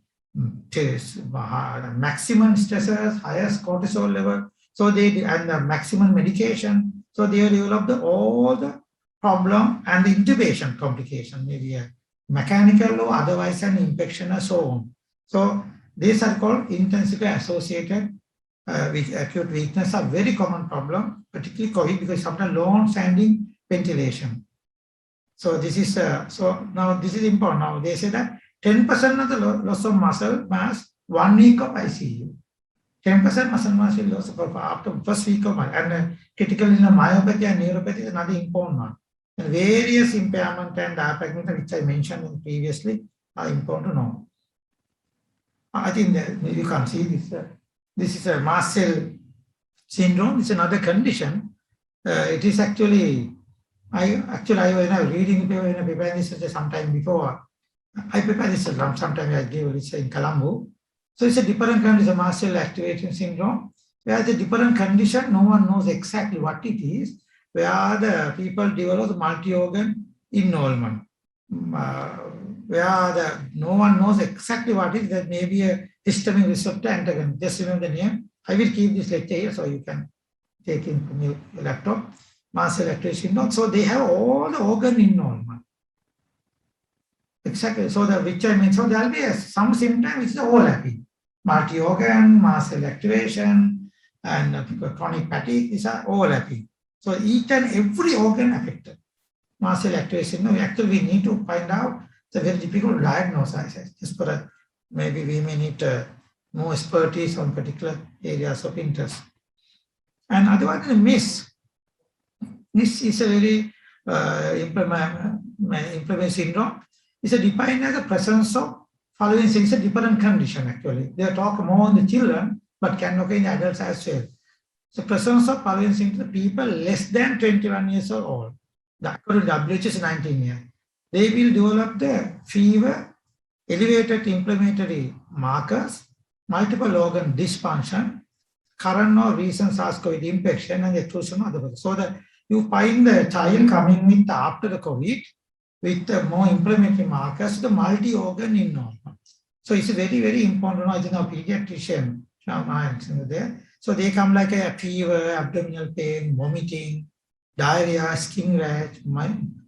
maximum stressors, highest cortisol level. So they and the maximum medication. So they develop all the problem and the intubation complication, maybe a mechanical or otherwise an infection or so on. So these are called intensively associated with acute weakness, a very common problem, particularly COVID, because sometimes long-standing ventilation. So this is so now this is important. Now they say that 10% of the loss of muscle mass 1 week of ICU. 10% muscle mass will lose after first week of and critically in myopathy and neuropathy is another important one. And various impairment and diaphragmatism, which I mentioned previously, are important to know. I think that you can see this. This is a mast cell syndrome. It's another condition. It is actually, when I was reading the paper, when I prepared this sometime before, I prepared this sometime I gave it in Colombo. So it's a different condition, mast cell activation syndrome, where the different condition, no one knows exactly what it is, where the people develop multi-organ involvement, where no one knows exactly what it is. That may be a histamine receptor antagonist. Just remember the name. I will keep this lecture here so you can take it from your laptop. Mast cell activation syndrome. So they have all the organ involvement. Exactly. So which I mean, so there will be some symptoms which is overlapping. Multi-organ, mast cell activation, and chronic fatigue, these are overlapping. So each and every organ affected. Mast cell activation, actually we need to find out. It's a very difficult to diagnose. Just for maybe we may need more expertise on particular areas of interest. And otherwise, the MIS. This is a very inflammatory syndrome. It's defined as the presence of following things, a different condition actually. They talk more on the children, but can occur in adults as well. So presence of following symptoms, people less than 21 years old, according to WHO is 19 years, they will develop the fever, elevated inflammatory markers, multiple organ dysfunction, current or recent SARS-CoV infection, and exclusion of other. So that you find the child coming with after the COVID with the more inflammatory markers, the multi-organ involvement. So it's very, very important to know. I think our pediatrician, there. So they come like a fever, abdominal pain, vomiting, diarrhea, skin rash,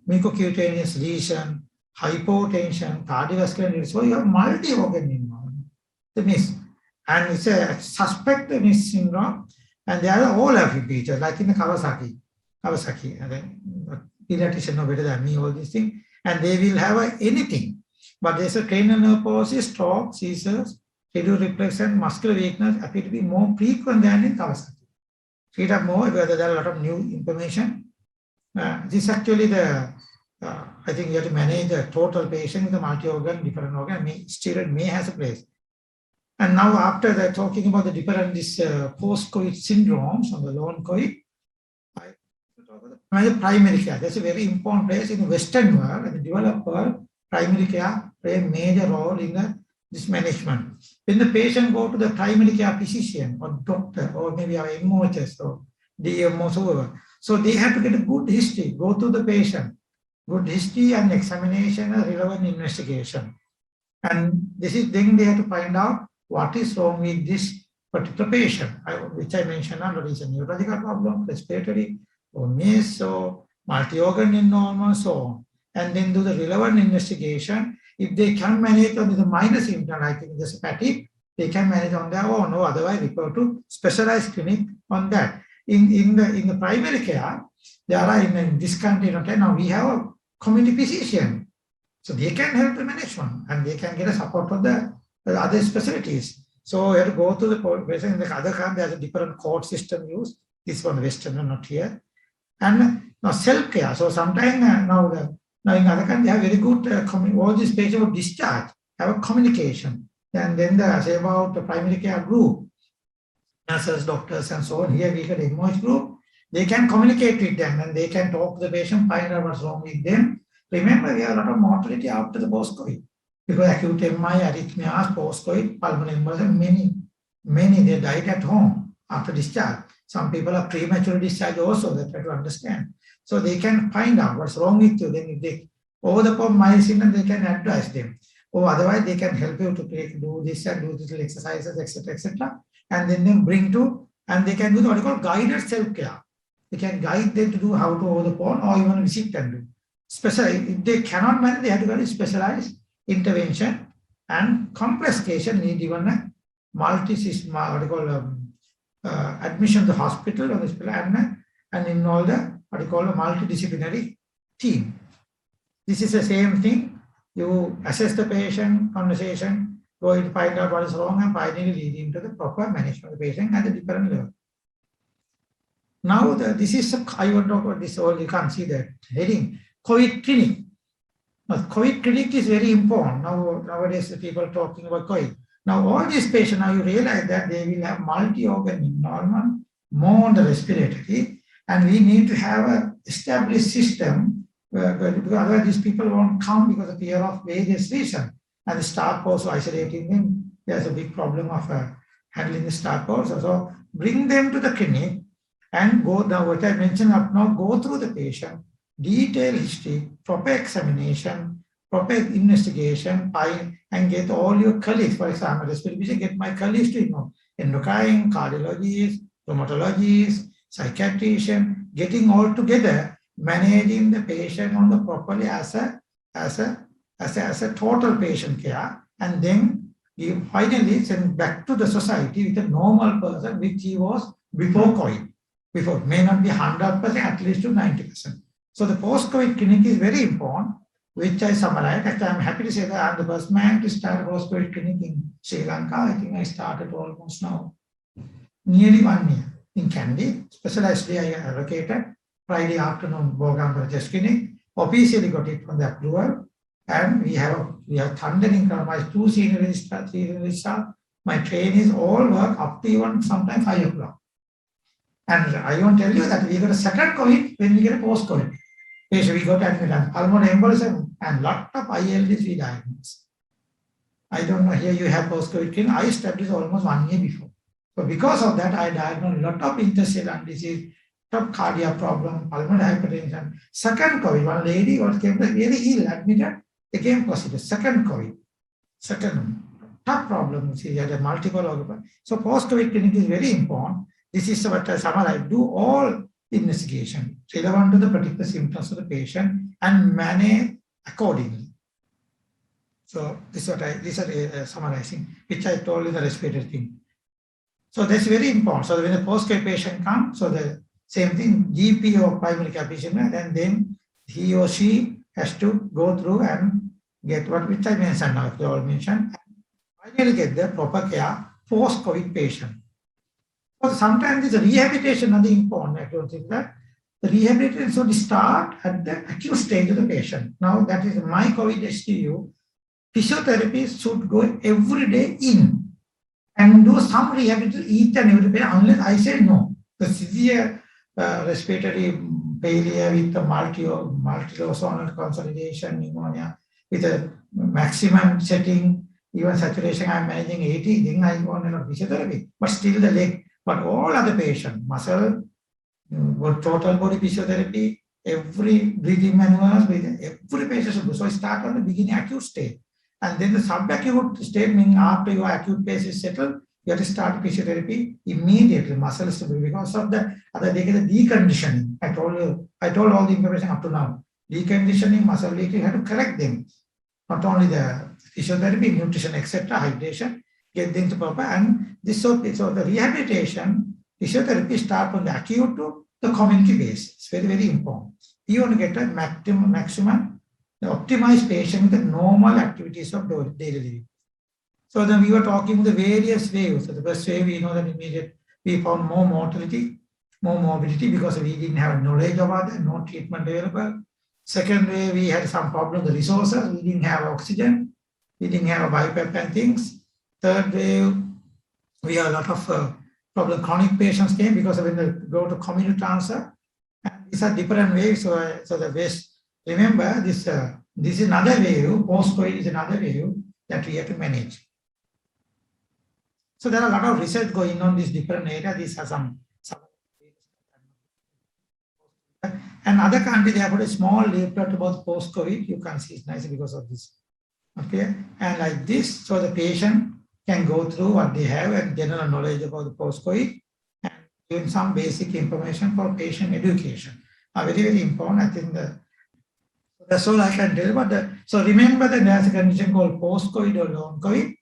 mucocutaneous lesion, hypotension, cardiovascular disease. So you have multi-organ involvement. The MIS. And it's a suspected MIS syndrome. And there are all of features, like in the Kawasaki. And then pediatrician know better than me, all these things. And they will have anything. But there's a cranial nerve palsy, stroke, seizures, reflection, muscular weakness appear to be more frequent than in Kawasaki. Read up more whether there are a lot of new information. This actually I think you have to manage the total patient with the multi-organ, different organ. Steroid may has a place. And now after that, talking about the different post-COVID syndromes on the long COVID, I talk about the primary care. That's a very important place in the Western world and the developed world. Primary care play a major role in this management. When the patient go to the primary care physician or doctor or maybe our MOHS or DMO, whoever, so they have to get a good history, go to the patient, good history and examination and relevant investigation. And this is then they have to find out what is wrong with this particular patient, which I mentioned earlier, is a neurological problem, respiratory, or mace, or multi-organ abnormal, so on. And then do the relevant investigation. If they can manage on the minor symptom, like just fatigue, they can manage on their own, or otherwise refer to specialized clinic on that. In the primary care, there are in this country, now we have a community physician. So they can help the management and they can get a support from the other specialties. So you have to go to the patient. In the other country, there's a different court system used. This one Western, not here. And now self-care. So sometimes now in other countries, they have very good, all these patients of discharge have a communication. And then say about the primary care group, nurses, doctors, and so on. Here we get a MOH group. They can communicate with them and they can talk to the patient, find out what's wrong with them. Remember, we have a lot of mortality after the post-COVID because acute MI, arrhythmias, post-COVID, pulmonary embolism, many they died at home after discharge. Some people are premature discharge also, that try to understand. So they can find out what's wrong with you. Then if they over the pump mild symptoms, they can advise them. Or otherwise, they can help you to do this and do little exercises, etc., and then bring to, and they can do what you call guided self-care. They can guide them to do how to over the pond or even visit and do. If they cannot manage, they have to go to specialized intervention, and complex case need even a multi-system, what you call admission to the hospital or the and in all the what you call a multidisciplinary team. This is the same thing. You assess the patient, conversation, go to find out what is wrong, and finally leading to the proper management of the patient at the different level. Now this is I want to talk about this. All you can't see that heading. COVID clinic. Now, COVID clinic is very important. Nowadays, the people are talking about COVID. Now, all these patients, now you realize that they will have multi-organ abnormal, more on the respiratory, and we need to have an established system because otherwise these people won't come because of fear of various reasons. And the staff also isolating them. There's a big problem of handling the staff also. So bring them to the clinic and go down, what I mentioned up now, go through the patient, detailed history, proper examination, proper investigation, and get all your colleagues. For example, respiratory, get my colleagues to endocrine, cardiologists, rheumatologists, psychiatrician, getting all together, managing the patient on the properly as a total patient care, and then you finally send back to the society with a normal person, which he was before COVID. Before may not be 100%, at least to 90%. So the post-COVID clinic is very important, which I summarize. Actually, I'm happy to say that I'm the first man to start a post-COVID clinic in Sri Lanka. I think I started almost now nearly 1 year in Kandy. Specialized day I allocated Friday afternoon, Bogam Just Clinic. Officially got it from the approval, and we have thundering my 2 senior registrars. My trainees all work up to even sometimes 5 o'clock. And I won't tell you that we got a second COVID when we get a post-COVID. We got admitted pulmonary embolism and lot of ILDs we diagnosed. I don't know, here you have post-COVID clinic. I established almost 1 year before. So because of that, I diagnosed a lot of interstitial lung disease, top cardiac problem, pulmonary hypertension. Second COVID, one lady came really ill, admitted, became positive. Second COVID, second tough problem. She had a multiple organ. So post-COVID clinic is very important. This is what I summarize. Do all investigation relevant to the particular symptoms of the patient and manage accordingly. So this is what summarizing, which I told you the respiratory thing. So that's very important. So when the post-COVID patient comes, so the same thing, GP or primary care patient, and then he or she has to go through and get which I mentioned now, you all mentioned, and finally get the proper care post-COVID patient. But sometimes the rehabilitation is important. I don't think that the rehabilitation should start at the acute stage of the patient. Now that is my COVID STU. Physiotherapy should go every day in and do some rehabilitation each and every day, unless I say no. The severe respiratory failure with the multi-zonal consolidation, pneumonia, with a maximum setting, even saturation, I'm managing 80, then I want physiotherapy, but still the leg. But all other patients, muscle, total body physiotherapy, every breathing manuals, every patient should do. So I start on the beginning acute stage. And then the subacute state, meaning after your acute phase is settled, you have to start physiotherapy immediately, muscle stability, because of the other they get the deconditioning. I told all the information up to now. Deconditioning, muscle weakness, you have to correct them. Not only the physiotherapy, nutrition, etc., hydration, get them to proper. And this so the rehabilitation, physiotherapy start from the acute to the community base. It's very, very important. You want to get a maximum, the optimized patient with the normal activities of daily living. So then we were talking the various ways. So the first way we know that immediate we found more mortality, more morbidity because we didn't have knowledge about it, no treatment available. Second way, we had some problem with the resources. We didn't have oxygen. We didn't have a BiPAP and things. Third way, we have a lot of problem. Chronic patients came because when they go to community transfer. And these are different ways. So the best, remember this is another wave. Post-COVID is another wave that we have to manage. So there are a lot of research going on these different areas. These are some and other countries, they have got a small leaflet about post-COVID. You can see it's nice because of this. Okay, and like this, so the patient can go through what they have and general knowledge about the post-COVID and even some basic information for patient education are very, very important. I think that's all I can tell about that. So remember that there's a condition called post-COVID or long COVID.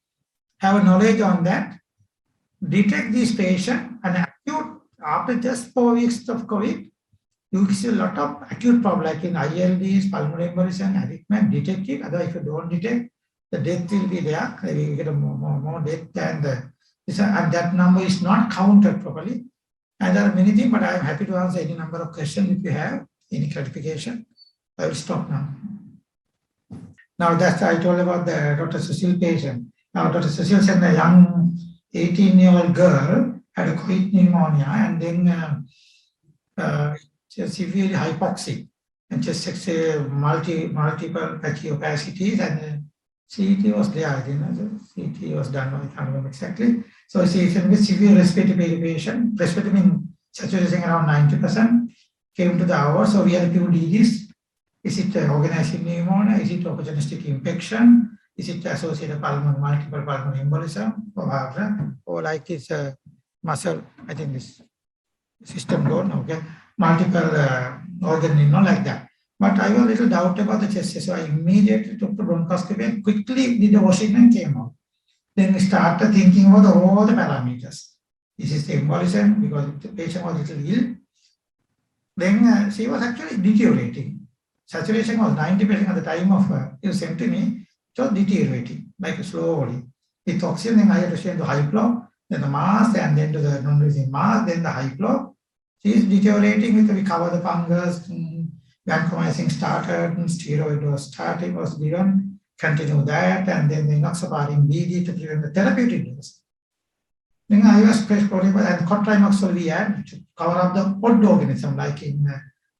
Have a knowledge on that. Detect this patient and acute after just 4 weeks of COVID. You see a lot of acute problems like in ILDs, pulmonary embolism, arrhythmia, detect it. Otherwise, if you don't detect, the death will be there. We will get a more death than and that number is not counted properly. And there are many things, but I am happy to answer any number of questions if you have any clarification. I will stop now. Now that's I told about the Dr. Susil patient. Now Dr. Susil said a young 18-year-old girl had a COVID pneumonia and then severely hypoxic and just multiple patchy opacities and CT was there, CT was done, I can't remember exactly. So she is with severe respiratory patient, respiratory mean saturation around 90%, came to the hour. So we had 2 DDs. Is it organizing pneumonia? Is it opportunistic infection? Is it associated multiple pulmonary embolism or like it's a muscle? I think this system gone, okay. Multiple organ, like that. But I was a little doubt about the chest, so I immediately took the bronchoscopy and quickly did the washing and came out. Then we started thinking about all the parameters. This is the embolism because the patient was a little ill. Then she was actually deteriorating. Saturation was 90% at the time of you sent to me. It was deteriorating, like slowly. With oxygen, then I had to change the high flow, then the mask, and then to the non-breathing mask, then the high flow. She is deteriorating because we cover the fungus, vancomycin started, steroid was started, was given, continue that, and then the enoxaparin BD to prevent the therapeutic dose. Then I was prescribed and cotrimoxazole we had to cover up the odd organism like in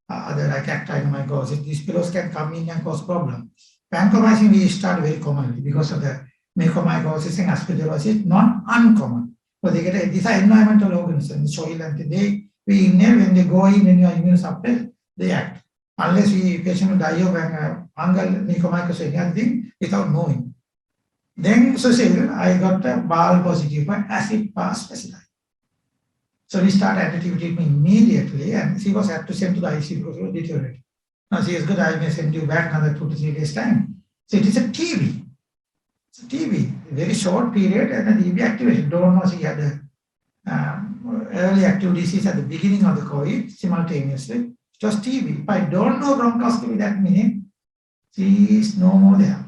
other like actinomycosis. These pillows can come in and cause problem. Vancomycin we start very commonly because of the mucormycosis and aspergillosis, not uncommon. So they get these are environmental organisms, soil and we inhale when they go in when you are immune suppressed, they act. Unless we patient will die of fungal mucormycosis or anything without knowing. Then so say I got a BAL positive but acid pass specified. So we start antiviral treatment immediately and she was had to send to the ICU because it was deteriorating. Now she is good, I may send you back another 2 to 3 days time. So it is a TB. It's a TB, a very short period and a TB activation. Don't know she had a early active disease at the beginning of the COVID simultaneously. It was TB. If I don't know bronchoscopy that minute, she is no more there.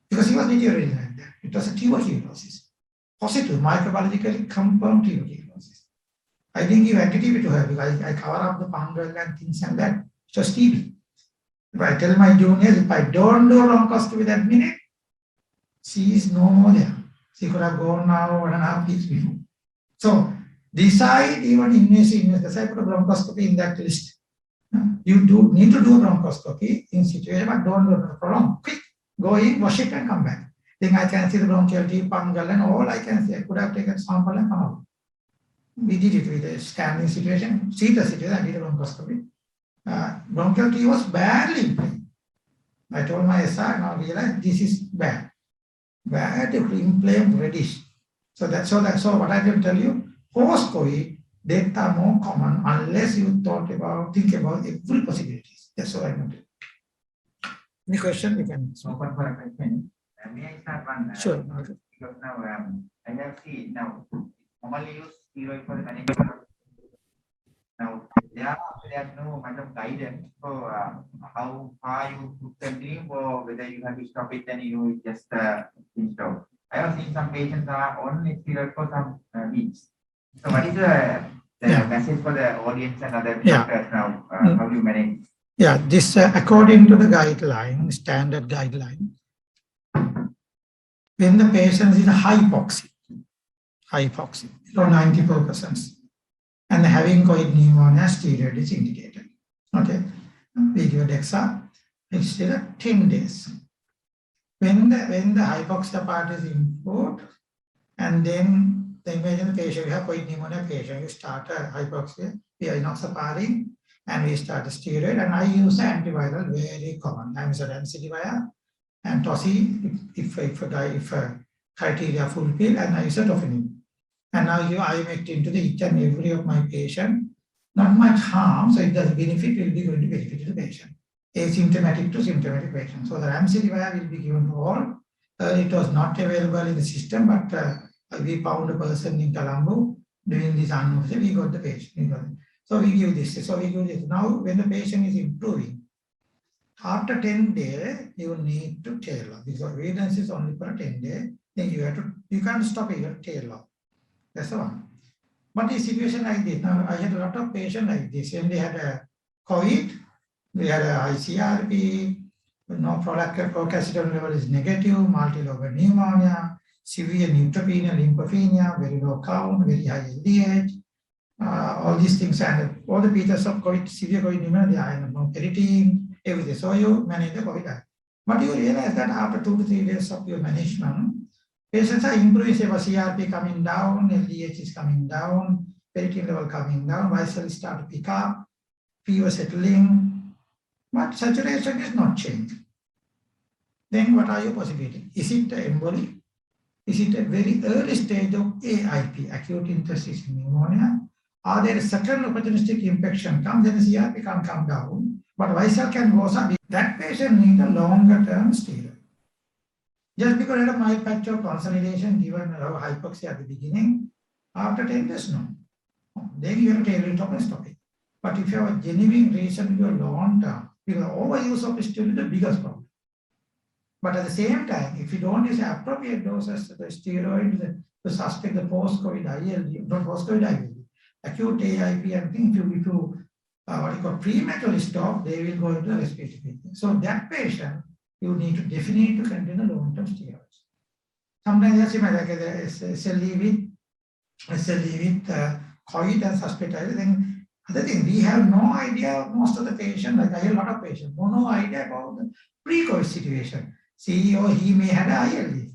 Because he was deteriorating like that. It was a tuberculosis. Positive, microbiologically confirmed tuberculosis. I didn't give anti-TB to her because I cover up the fungal and things and that. It was TB. If I tell my juniors, if I don't do bronchoscopy that minute, she is no more there. She could have gone now 1.5 weeks before. So decide even invasive, I put a bronchoscopy in that list. You do need to do a bronchoscopy in situation, but don't do it prolong. Quick, go in, wash it and come back. Then I can see the bronchial tube, fungal and all I can see. I could have taken sample and come out. We did it with a standing situation, seated situation, I did a bronchoscopy. Bronchial tube was badly inflamed. I told my SR, now realize this is bad. where the inflamed reddish. So so what I can tell you, post-COVID, deaths are more common unless you think about every possibilities. That's all I want to do. Any question you can ask. Open for a question. May I start one? Sure. Because now I have seen now commonly use steroid for the management. Now there are no much of guidance for how far you could continue or whether you have to stop it and you just stop. I have seen some patients are on steroid for some weeks. So what is the message for the audience and other doctors now? How do you manage? Yeah, this according to the guideline, standard guideline, when the patient is hypoxic, below 94%, and having COVID pneumonia, steroid is indicated. Okay, we give Dexa, it's still 10 days. When the hypoxia part is improved, and then imagine the patient, you have COVID pneumonia patient, you start a hypoxia, we are enoxaparin, and we start a steroid, and I use antiviral, very common. I use remdesivir and tosi if a criteria fulfill, and I use tofenil. And now I make into the each and every of my patient. Not much harm, so it does benefit, will be going to benefit the patient. Asymptomatic to symptomatic patient. So the remdesivir will be given to all. It was not available in the system, but we found a person in Colombo doing this unknown. We got the patient. So we give this. So we give this. Now, when the patient is improving, after 10 days, you need to tail off because evidence is only for 10 days. Then you can't stop it, you have to tail off. That's the one. But in situation like this, now I had a lot of patients like this, and they had a COVID, they had a ICRP, no procalcitonin level is negative, multilobar pneumonia, severe neutropenia, lymphopenia, very low count, very high LDH. All these things and all the features of COVID, severe COVID pneumonia, they are no ferritin, everything. So you manage the COVID. But you realize that after 2 to 3 days of your management, patients are improving, say, CRP coming down, LDH is coming down, ferritin level coming down, visceral start to pick up, fever settling, but saturation is not changed. Then what are your possibilities? Is it emboli? Is it a very early stage of AIP, acute interstitial pneumonia? Are there a second opportunistic infection comes, then the CRP can come down, but visceral can go up. That patient needs a longer term steroid. Just because of mild patch of consolidation given hypoxia at the beginning, after 10 days, no. Then you have to take it up and stop it. But if you have a genuine reason to go long term, because overuse of steroid is the biggest problem. But at the same time, if you don't use appropriate doses of the steroid to suspect the post-COVID ILD, not post-COVID ILD, acute AIP and things, if you what you call prematurely stop, they will go into the respiratory failure. So that patient, you need to definitely continue long-term steroids. Sometimes they say like SLE with COVID and suspect everything. Other thing, we have no idea, most of the patients, like I have a lot of patients, no idea about the pre-COVID situation. See, or he may have ILD.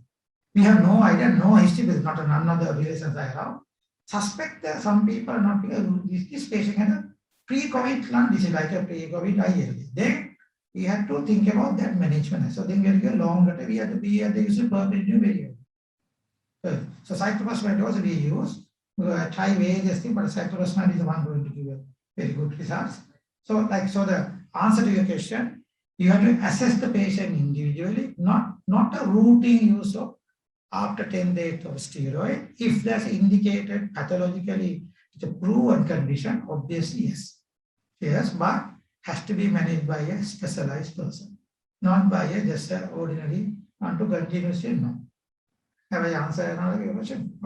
We have no idea, no history, there's not none of the relations I have. Suspect that some people are not, because this patient has a pre-COVID lung disease, like a pre-COVID ILD. Then we have to think about that management. So then we have to go longer, we have to be at the use of perpetual variable. So cyclophosphamide also we use, try various things, but cyclophosphamide is the one going to give a very good results. So the answer to your question, you have to assess the patient individually, not a routine use of after 10 days of steroid. If that's indicated pathologically, it's a proven condition, obviously yes. Yes, but has to be managed by a specialized person, not by a just an ordinary want to continuously no. Have I answered another question?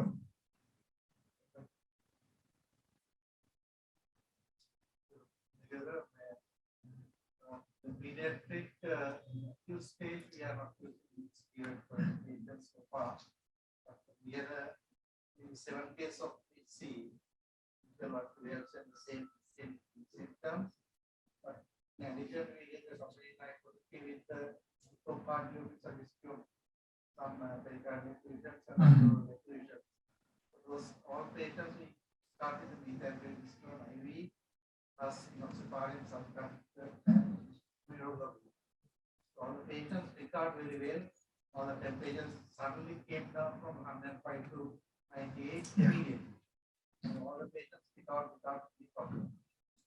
Pediatric use stage, we are not using steroid for patients so far. But we are in 7 cases of PC, we have the same symptoms. But in addition, we get the somebody like with the some pericardial effusions and effusions. Those all patients we start with the beta IV plus enoxaparin, some all the patients recover very well all the temperatures suddenly came down from 105 to 98 Yeah. period. And all the patients without the problem.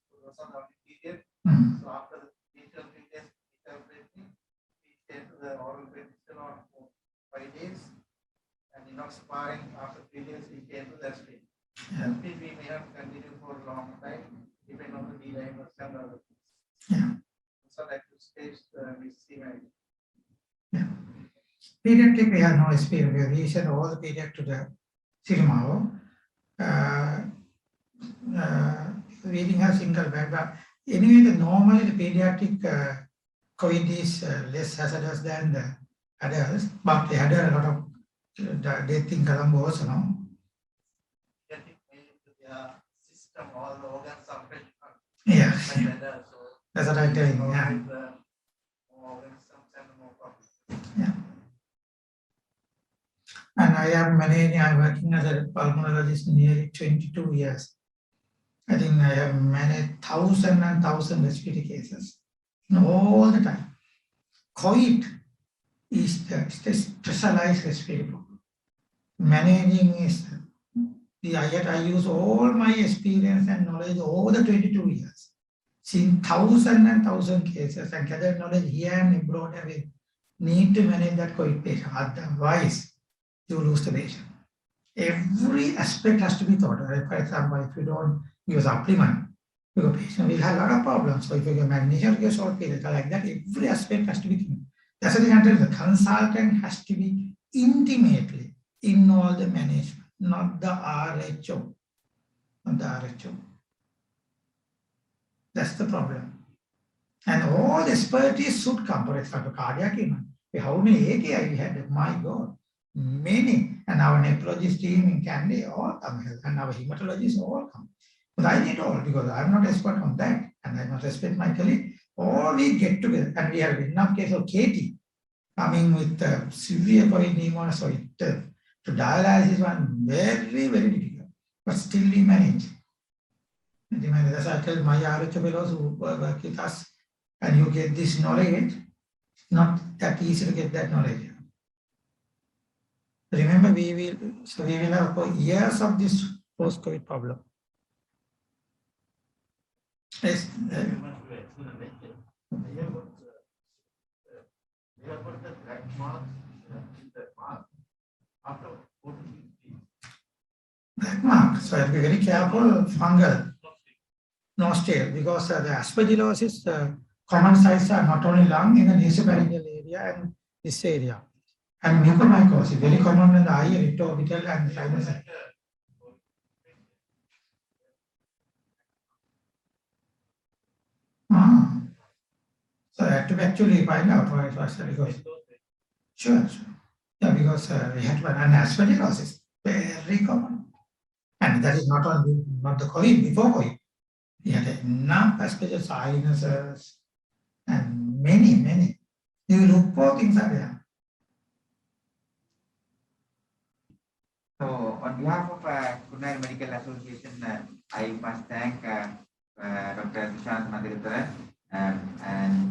So those are the only period. Mm. So after the initial 3 days, everything, we stayed to the oral predicted on for 5 days. And enough sparring after 3 days, we came to the speed. Yeah. Speed we may not continue for a long time, depending on the D-liners and other things. Yeah. So that stage we see right. Yeah. Pediatric, we have no experience. We sent all the pediatric to the Sirimao. Reading a single bed. But anyway, normally the pediatric COVID is less hazardous than the adults, but they had a lot of death in Colombo also, no? Getting into their system, all the organs are pretty Yeah. like that. So That's what I'm telling you. Yeah. always, more organisms and more problems. Yeah. And I am managing, I'm working as a pulmonologist nearly 22 years. I think I have managed 1,000 and 1,000 respiratory cases all the time. COVID is the specialized respiratory problem. Managing is, yet I use all my experience and knowledge over the 22 years. Seen 1,000 and 1,000 cases and gathered knowledge here and abroad, and we need to manage that COVID patient. Otherwise, you lose the patient. Every aspect has to be thought of. For example, if you don't use supplement, your patient will have a lot of problems. So if you get magnesium, you saltpeter, like that, every aspect has to be thinking. That's the thing. The consultant has to be intimately in all the management, not the RHO. Not the RHO. That's the problem. And all the expertise should come. For example, cardiac treatment. How many AKI we had? My God. Many, and our nephrologist team in Candy all come here, and our hematologists all come. But I did all because I'm not expert on that, and I must respect my colleague. All we get together, and we have enough case of Katie coming with severe COVID pneumonia, so to dialysis one very, very difficult, but still we manage. That's why I tell my RH fellows who work with us, and you get this knowledge, not that easy to get that knowledge. Remember, we will have for years of this post-COVID problem. Yes. We have got the black marks in the mark after 14 days. Black mark. So I have to be very careful. Fungal, nostril, because the aspergillosis, common sites are not only lung in the nasopharyngeal area and this area. And mucormycosis, very common in the eye, retroorbital and sinus. So I have to actually find out why it was because. Sure. Yeah, because we had an aspergillosis, very common. And that is not only not the COVID, before COVID. We had enough aspergillosis, sinuses, and many. You look for things are there. So on behalf of Kurunagala Medical Association, I must thank Dr. Sushant Mandirathara and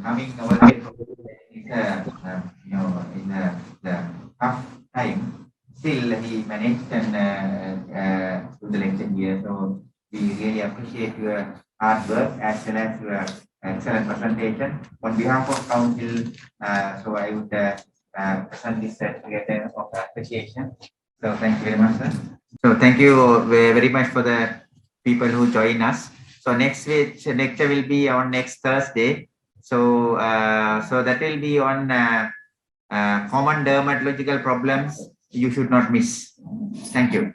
coming over here in the tough time. Still, he managed and do the lecture here. So we really appreciate your hard work as well as your excellent presentation. On behalf of Council, so I would present this certificate of appreciation. So thank you very much, sir. So thank you very much for the people who join us. So next week, lecture will be on next Thursday. So so that will be on common dermatological problems you should not miss. Thank you.